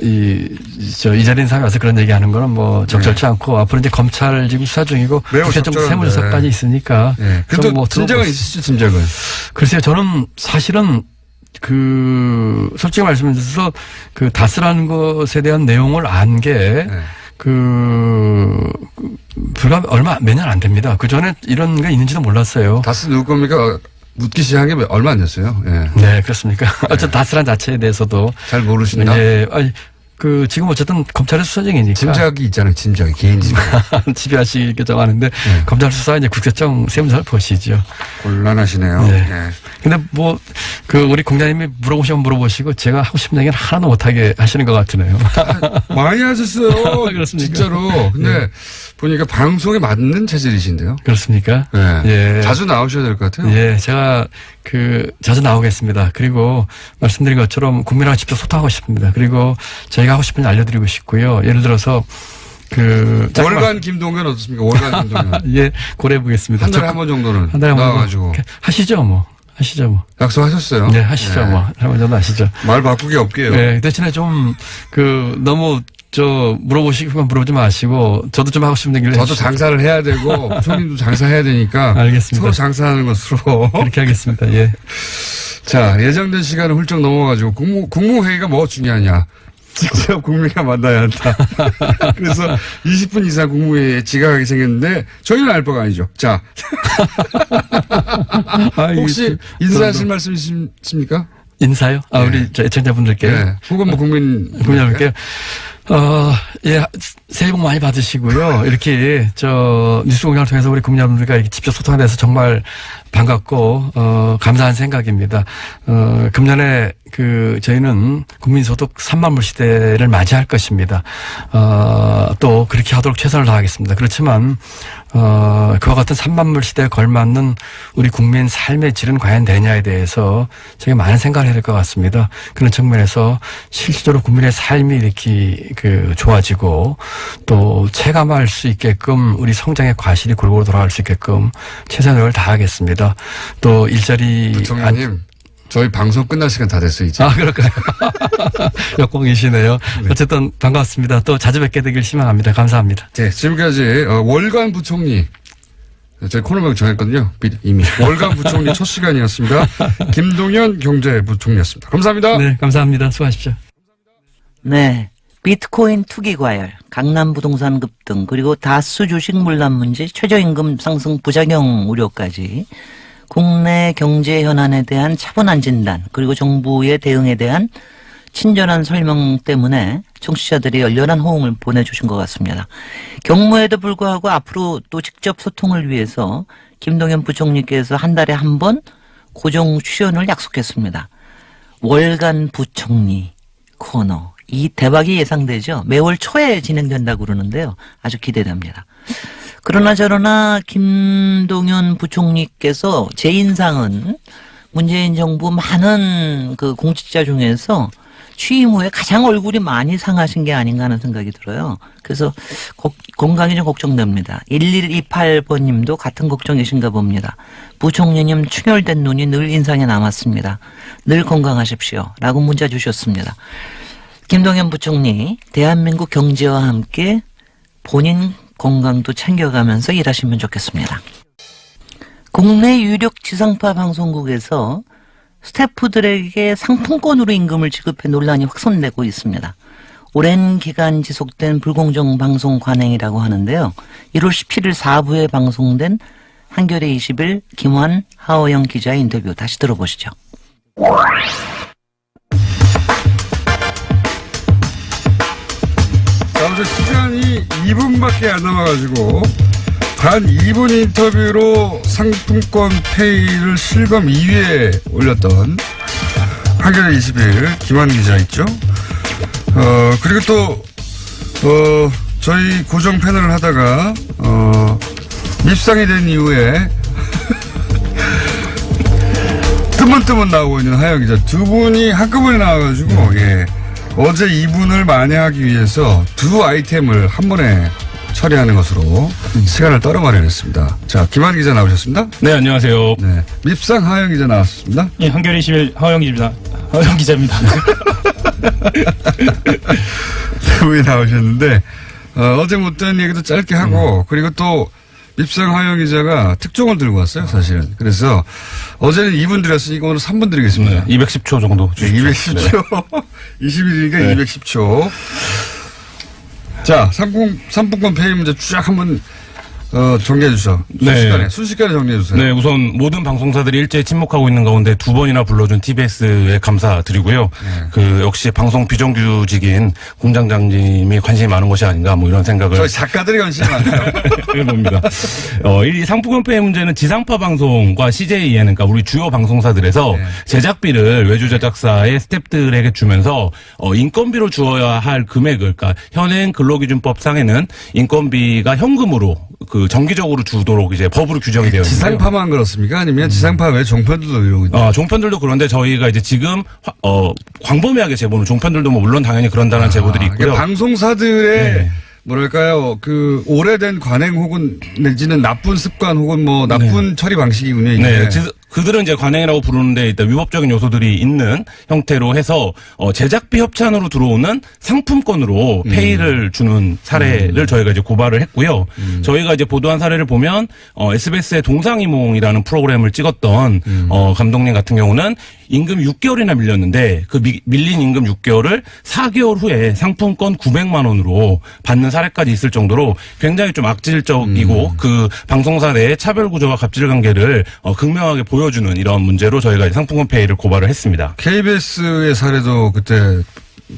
이 자리에 사람이 와서 그런 얘기 하는 거는 뭐 적절치 않고 앞으로 이제 검찰 지금 수사 중이고. 국세청 세무조사까지 있으니까. 네. 그래도 뭐 짐작은 있으시죠, 짐작은. 글쎄요, 저는 사실은 솔직히 말씀드려서 다스라는 것에 대한 내용을 안 게, 불과 몇 년 안 됩니다. 그 전에 이런 게 있는지도 몰랐어요. 다스 누구 겁니까? 묻기 시작한 게 얼마 안 됐어요. 예. 네, 그렇습니까? 어쨌든 다스란 자체에 대해서도. 잘 모르신다? 예, 지금 어쨌든 검찰의 수사 중이니까. 짐작이 있잖아요, 짐작이. 개인 짐작. 지배하시게 정하는데, 검찰 수사 이제 국세청 세무조사를 보시죠. 곤란하시네요. 네. 예. 근데 우리 공장님이 물어보시면 물어보시고, 제가 하고 싶은 얘기는 하나도 못하게 하시는 것 같으네요. 많이 하셨어요. 그렇습니까? 진짜로. 근데 보니까 방송에 맞는 체질이신데요. 그렇습니까? 네. 예. 자주 나오셔야 될 것 같아요. 예, 제가 자주 나오겠습니다. 그리고 말씀드린 것처럼 국민하고 직접 소통하고 싶습니다. 그리고 저희가 하고 싶은 일 알려드리고 싶고요. 예를 들어서 월간 김동연 어떻습니까? 월간 김동연. 예, 고려해 보겠습니다. 한 달에 한 번 정도는. 한 달에 한 번 나와가지고. 하시죠, 뭐. 약속하셨어요? 네, 하시죠, 뭐. 한 번 정도 하시죠. 말 바꾸기 없게요. 네, 대신에 좀, 너무, 물어보시기만 물어보지 마시고, 저도 좀 하고 싶은 얘기를 저도 해주시죠. 장사를 해야 되고, 부총님도 장사해야 되니까. 알겠습니다. 서로 장사하는 것으로. 그렇게 하겠습니다, 예. 자, 예정된 시간을 훌쩍 넘어가지고, 국무회의가 뭐가 중요하냐. 직접 국민과 만나야 한다. 그래서 20분 이상 국무회의에 지각하게 생겼는데, 저희는 알 바가 아니죠. 자. 혹시 인사하실 말씀 있습니까? 인사요? 우리 애청자분들께. 네. 혹은 국민여러분께. 예, 새해 복 많이 받으시고요. 이렇게, 뉴스 공장을 통해서 우리 국민 여러분들과 이렇게 직접 소통에 대해서 정말 반갑고, 감사한 생각입니다. 금년에 저희는 국민소득 3만 불 시대를 맞이할 것입니다. 또 그렇게 하도록 최선을 다하겠습니다. 그렇지만, 그와 같은 3만 불 시대에 걸맞는 우리 국민 삶의 질은 과연 되냐에 대해서 저희가 많은 생각을 해야 될 것 같습니다. 그런 측면에서 실질적으로 국민의 삶이 이렇게 좋아지고 또 체감할 수 있게끔 우리 성장의 과실이 골고루 돌아갈 수 있게끔 최선을 다하겠습니다. 또 일자리. 부총리님. 저희 방송 끝날 시간 다 됐어요, 이제. 아, 그럴까요? 역공이시네요. 어쨌든 반갑습니다. 또 자주 뵙게 되길 희망합니다. 감사합니다. 네, 지금까지 월간 부총리 저희 코너명 정했거든요. 이미 월간 부총리 첫 시간이었습니다. 김동연 경제부총리였습니다. 감사합니다. 네, 감사합니다. 수고하십시오. 네. 비트코인 투기 과열, 강남 부동산 급등, 그리고 다수 주식 물란 문제, 최저임금 상승 부작용 우려까지 국내 경제 현안에 대한 차분한 진단, 그리고 정부의 대응에 대한 친절한 설명 때문에 청취자들이 열렬한 호응을 보내주신 것 같습니다. 경무에도 불구하고 앞으로 또 직접 소통을 위해서 김동연 부총리께서 한 달에 한 번 고정 출연을 약속했습니다. 월간 부총리 코너. 이 대박이 예상되죠. 매월 초에 진행된다고 그러는데요. 아주 기대됩니다. 그러나 저러나 김동연 부총리께서 제 인상은 문재인 정부 많은 그 공직자 중에서 취임 후에 가장 얼굴이 많이 상하신 게 아닌가 하는 생각이 들어요. 그래서 건강이 좀 걱정됩니다. 1128번님도 같은 걱정이신가 봅니다. 부총리님 충혈된 눈이 늘 인상에 남았습니다. 늘 건강하십시오. 라고 문자 주셨습니다. 김동연 부총리, 대한민국 경제와 함께 본인 건강도 챙겨가면서 일하시면 좋겠습니다. 국내 유력 지상파 방송국에서 스태프들에게 상품권으로 임금을 지급해 논란이 확산되고 있습니다. 오랜 기간 지속된 불공정 방송 관행이라고 하는데요. 1월 17일 4부에 방송된 한겨레 20일 김환, 하호영 기자의 인터뷰 다시 들어보시죠. 어제 시간이 2분밖에 안 남아가지고 단 2분 인터뷰로 상품권 페이를 실검 2위에 올렸던 한겨레 20일 김환 기자 있죠. 그리고 또 저희 고정 패널을 하다가 밉상이 된 이후에 뜨문뜨문 나오고 있는 하영 기자 두 분이 한꺼번에 나와가지고 예. 어제 이분을 만회하기 위해서 두 아이템을 한 번에 처리하는 것으로 시간을 떨어 마련했습니다. 자, 김환 기자 나오셨습니다. 네, 안녕하세요. 네, 밉상 하영 기자 나왔습니다. 예, 한겨레 21 하영 기자입니다. 두 분이 나오셨는데 어제 못된 얘기도 짧게 하고 그리고 또 밉상 하영 기자가 특종을 들고 왔어요, 사실은. 그래서 어제는 2분 드렸으니까 오늘 3분 드리겠습니다. 네, 210초 정도. 네, 210초. 네. 21일이니까 네. 210초. 자, 상품권 페이 문제 쫙 한번 정리해 주세요. 순식간에 정리해 주세요. 네, 우선 모든 방송사들이 일제히 침묵하고 있는 가운데 두 번이나 불러준 TBS에 감사드리고요. 역시 방송 비정규직인 공장장님이 관심이 많은 것이 아닌가 뭐 이런 생각을. 저희 작가들이 관심이 많아요. 봅니다. 이 상품권 페이 문제는 지상파 방송과 CJEN, 그러니까 우리 주요 방송사들에서 제작비를 외주 제작사의 스태프들에게 주면서 인건비로 주어야 할 금액을, 그러니까 현행 근로기준법 상에는 인건비가 현금으로 정기적으로 주도록 이제 법으로 규정이 되어 있는데요. 지상파만 그렇습니까? 아니면 지상파 외 종편들도 이러고 있나요? 종편들도 그런데 저희가 이제 지금 광범위하게 제보는 종편들도 뭐 물론 당연히 그런다는 제보들이 있고요. 그러니까 방송사들의 뭐랄까요, 오래된 관행 혹은 내지는 나쁜 습관 혹은 뭐 나쁜 처리 방식이 운영이 있는데. 그들은 이제 관행이라고 부르는데 일단 위법적인 요소들이 있는 형태로 해서 제작비 협찬으로 들어오는 상품권으로 페이를 주는 사례를 저희가 이제 고발을 했고요. 저희가 이제 보도한 사례를 보면 SBS의 동상이몽이라는 프로그램을 찍었던 감독님 같은 경우는 임금 6개월이나 밀렸는데 그 밀린 임금 6개월을 4개월 후에 상품권 900만 원으로 받는 사례까지 있을 정도로 굉장히 좀 악질적이고 그 방송사 내의 차별 구조와 갑질 관계를 극명하게 보여주는 이런 문제로 저희가 상품권 페이를 고발을 했습니다. KBS의 사례도 그때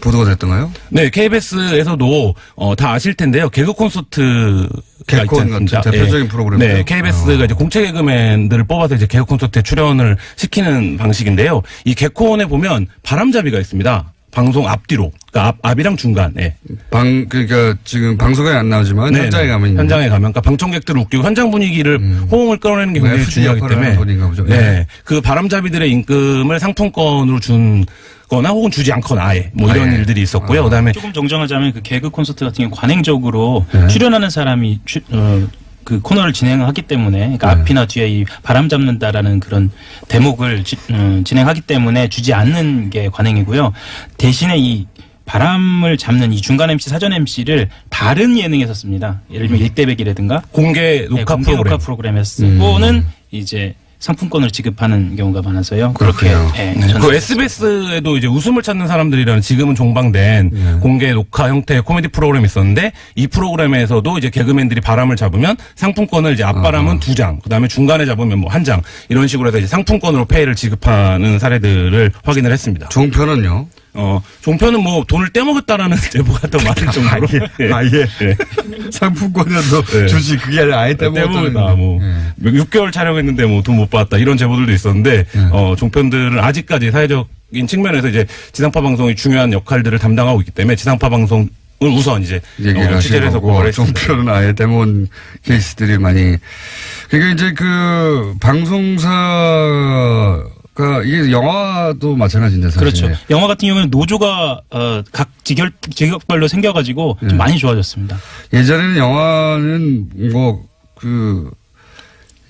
보도가 됐던가요? 네, KBS에서도 다 아실 텐데요. 개그 콘서트 개콘 같은 대표적인 프로그램. 네, KBS가 이제 공채 개그맨들을 뽑아서 이제 개그 콘서트에 출연을 시키는 방식인데요. 이 개콘에 보면 바람잡이가 있습니다. 방송 앞뒤로, 그러니까 앞이랑 중간에. 그러니까 지금 방송에 안 나오지만 현장에 가면 그러니까 방청객들을 웃기고 현장 분위기를 호응을 끌어내는 게 굉장히 중요하기 때문에. 네, 그 바람잡이들의 임금을 상품권으로 준 거나 혹은 주지 않거나 아예 뭐 이런 일들이 있었고요. 그다음에 조금 정정하자면 그 개그 콘서트 같은 경우 관행적으로 출연하는 사람이 그 코너를 진행하기 때문에, 그러니까 네. 앞이나 뒤에 이 바람 잡는다라는 그런 대목을 진행하기 때문에 주지 않는 게 관행이고요. 대신에 이 바람을 잡는 이 중간 MC, 사전 MC를 다른 예능에서 씁니다. 예를 들면 일대백이라든가 공개 녹화 공개 프로그램. 녹화 프로그램에서 쓰고는 이제 상품권을 지급하는 경우가 많아서요. 그렇게 그렇군요. 저는 그 SBS에도 이제 웃음을 찾는 사람들이라는 지금은 종방된 공개 녹화 형태의 코미디 프로그램이 있었는데 이 프로그램에서도 이제 개그맨들이 바람을 잡으면 상품권을 이제 앞바람은 2장, 그다음에 중간에 잡으면 뭐 1장 이런 식으로 해서 이제 상품권으로 페이를 지급하는 사례들을 확인을 했습니다. 종편은요? 종편은 뭐 돈을 떼먹었다라는 제보가 더 많을 정도로 아예 예. 상품권이라도 예. 주지 그게 아니라 아예 떼먹었다는 떼먹었다 뭐 예. 6개월 촬영했는데 뭐 돈 못 받았다 이런 제보들도 있었는데 종편들은 아직까지 사회적인 측면에서 이제 지상파 방송이 중요한 역할들을 담당하고 있기 때문에 지상파 방송을 우선 이제 얘기를 취재를 해서 하시고 고발을 했습니다. 종편은 아예 떼먹은 케이스들이 많이 그러니까 이제 그 방송사가 이게 영화도 마찬가지인데 사실 그렇죠. 영화 같은 경우는 노조가 각 직역별로 생겨가지고 좀 많이 좋아졌습니다. 예전에는 영화는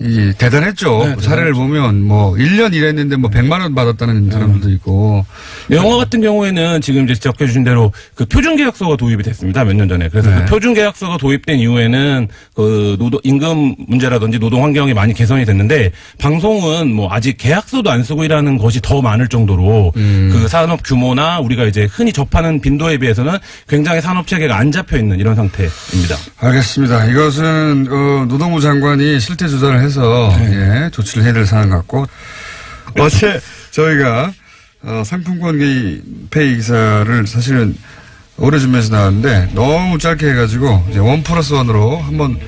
이 대단했죠. 네, 사례를 보면 뭐 1년 일했는데 뭐 100만 원 받았다는 사람들도 있고. 영화 같은 경우에는 지금 이제 지적해 주신 대로 그 표준계약서가 도입이 됐습니다. 몇 년 전에. 그래서 네. 그 표준계약서가 도입된 이후에는 그 임금 문제라든지 노동 환경이 많이 개선이 됐는데 방송은 뭐 아직 계약서도 안 쓰고 일하는 것이 더 많을 정도로 그 산업 규모나 우리가 이제 흔히 접하는 빈도에 비해서는 굉장히 산업 체계가 안 잡혀 있는 이런 상태입니다. 알겠습니다. 이것은 노동부 장관이 실태 조사를 해서 예, 조치를 해야 될 사안 같고 어제 저희가 상품권 페이 기사를 사실은 오래 준비해서 나왔는데 너무 짧게 해가지고 이제 1+1으로 한번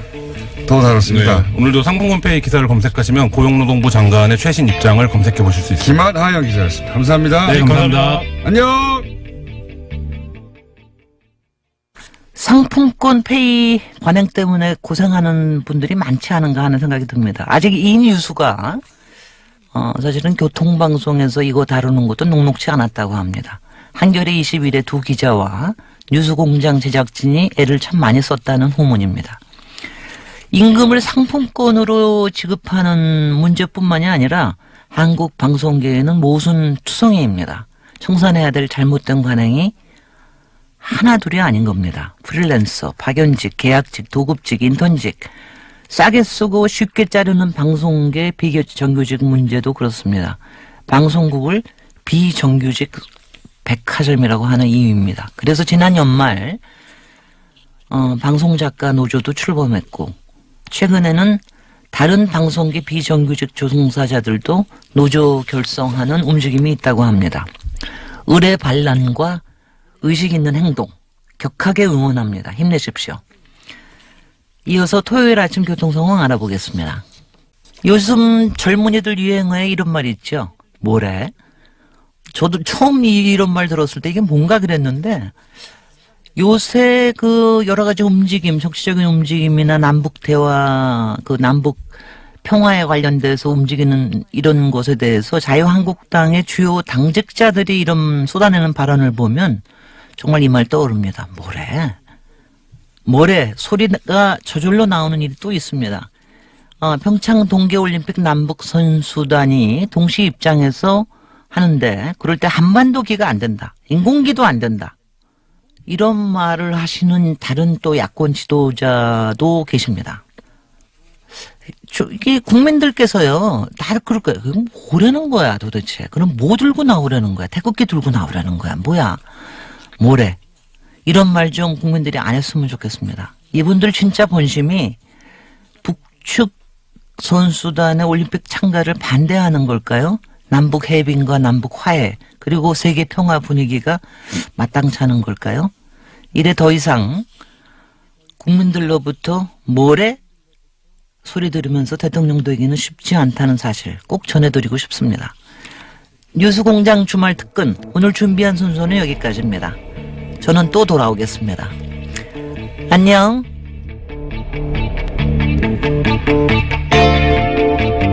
더 다뤘습니다. 네. 오늘도 상품권페이 기사를 검색하시면 고용노동부 장관의 최신 입장을 검색해 보실 수 있습니다. 김한하영 기자였습니다. 감사합니다. 네, 감사합니다. 안녕. 상품권 페이 관행 때문에 고생하는 분들이 많지 않은가 하는 생각이 듭니다. 아직 이 뉴스가 사실은 교통방송에서 이거 다루는 것도 녹록치 않았다고 합니다. 한겨레 21의 두 기자와 뉴스공장 제작진이 애를 참 많이 썼다는 후문입니다. 임금을 상품권으로 지급하는 문제뿐만이 아니라 한국 방송계에는 모순투성이입니다. 청산해야 될 잘못된 관행이 하나둘이 아닌 겁니다. 프리랜서, 파견직, 계약직, 도급직, 인턴직 싸게 쓰고 쉽게 자르는 방송계 비정규직 문제도 그렇습니다. 방송국을 비정규직 백화점이라고 하는 이유입니다. 그래서 지난 연말 방송작가 노조도 출범했고 최근에는 다른 방송계 비정규직 조종사자들도 노조 결성하는 움직임이 있다고 합니다. 의뢰 반란과 의식 있는 행동 격하게 응원합니다. 힘내십시오. 이어서 토요일 아침 교통 상황 알아보겠습니다. 요즘 젊은이들 유행어에 이런 말이 있죠. 뭐래? 저도 처음 이런 말 들었을 때 이게 뭔가 그랬는데 요새 그 여러 가지 움직임, 정치적인 움직임이나 남북 대화, 그 남북 평화에 관련돼서 움직이는 이런 것에 대해서 자유한국당의 주요 당직자들이 이런 쏟아내는 발언을 보면 정말 이 말 떠오릅니다. 뭐래 소리가 저절로 나오는 일이 또 있습니다. 평창 동계올림픽 남북선수단이 동시 입장해서 하는데 그럴 때 한반도기가 안 된다. 인공기도 안 된다. 이런 말을 하시는 다른 또 야권 지도자도 계십니다. 이게 국민들께서요, 다 그럴 거예요. 그럼 뭐라는 거야 도대체. 그럼 뭐 들고 나오라는 거야. 태극기 들고 나오라는 거야. 뭐야. 뭐래. 이런 말 좀 국민들이 안 했으면 좋겠습니다. 이분들 진짜 본심이 북측 선수단의 올림픽 참가를 반대하는 걸까요? 남북 해빙과 남북 화해 그리고 세계 평화 분위기가 마땅치 않은 걸까요? 이래 더 이상 국민들로부터 뭐래? 소리 들으면서 대통령 되기는 쉽지 않다는 사실 꼭 전해드리고 싶습니다. 뉴스공장 주말 특근 오늘 준비한 순서는 여기까지입니다. 저는 또 돌아오겠습니다. 안녕.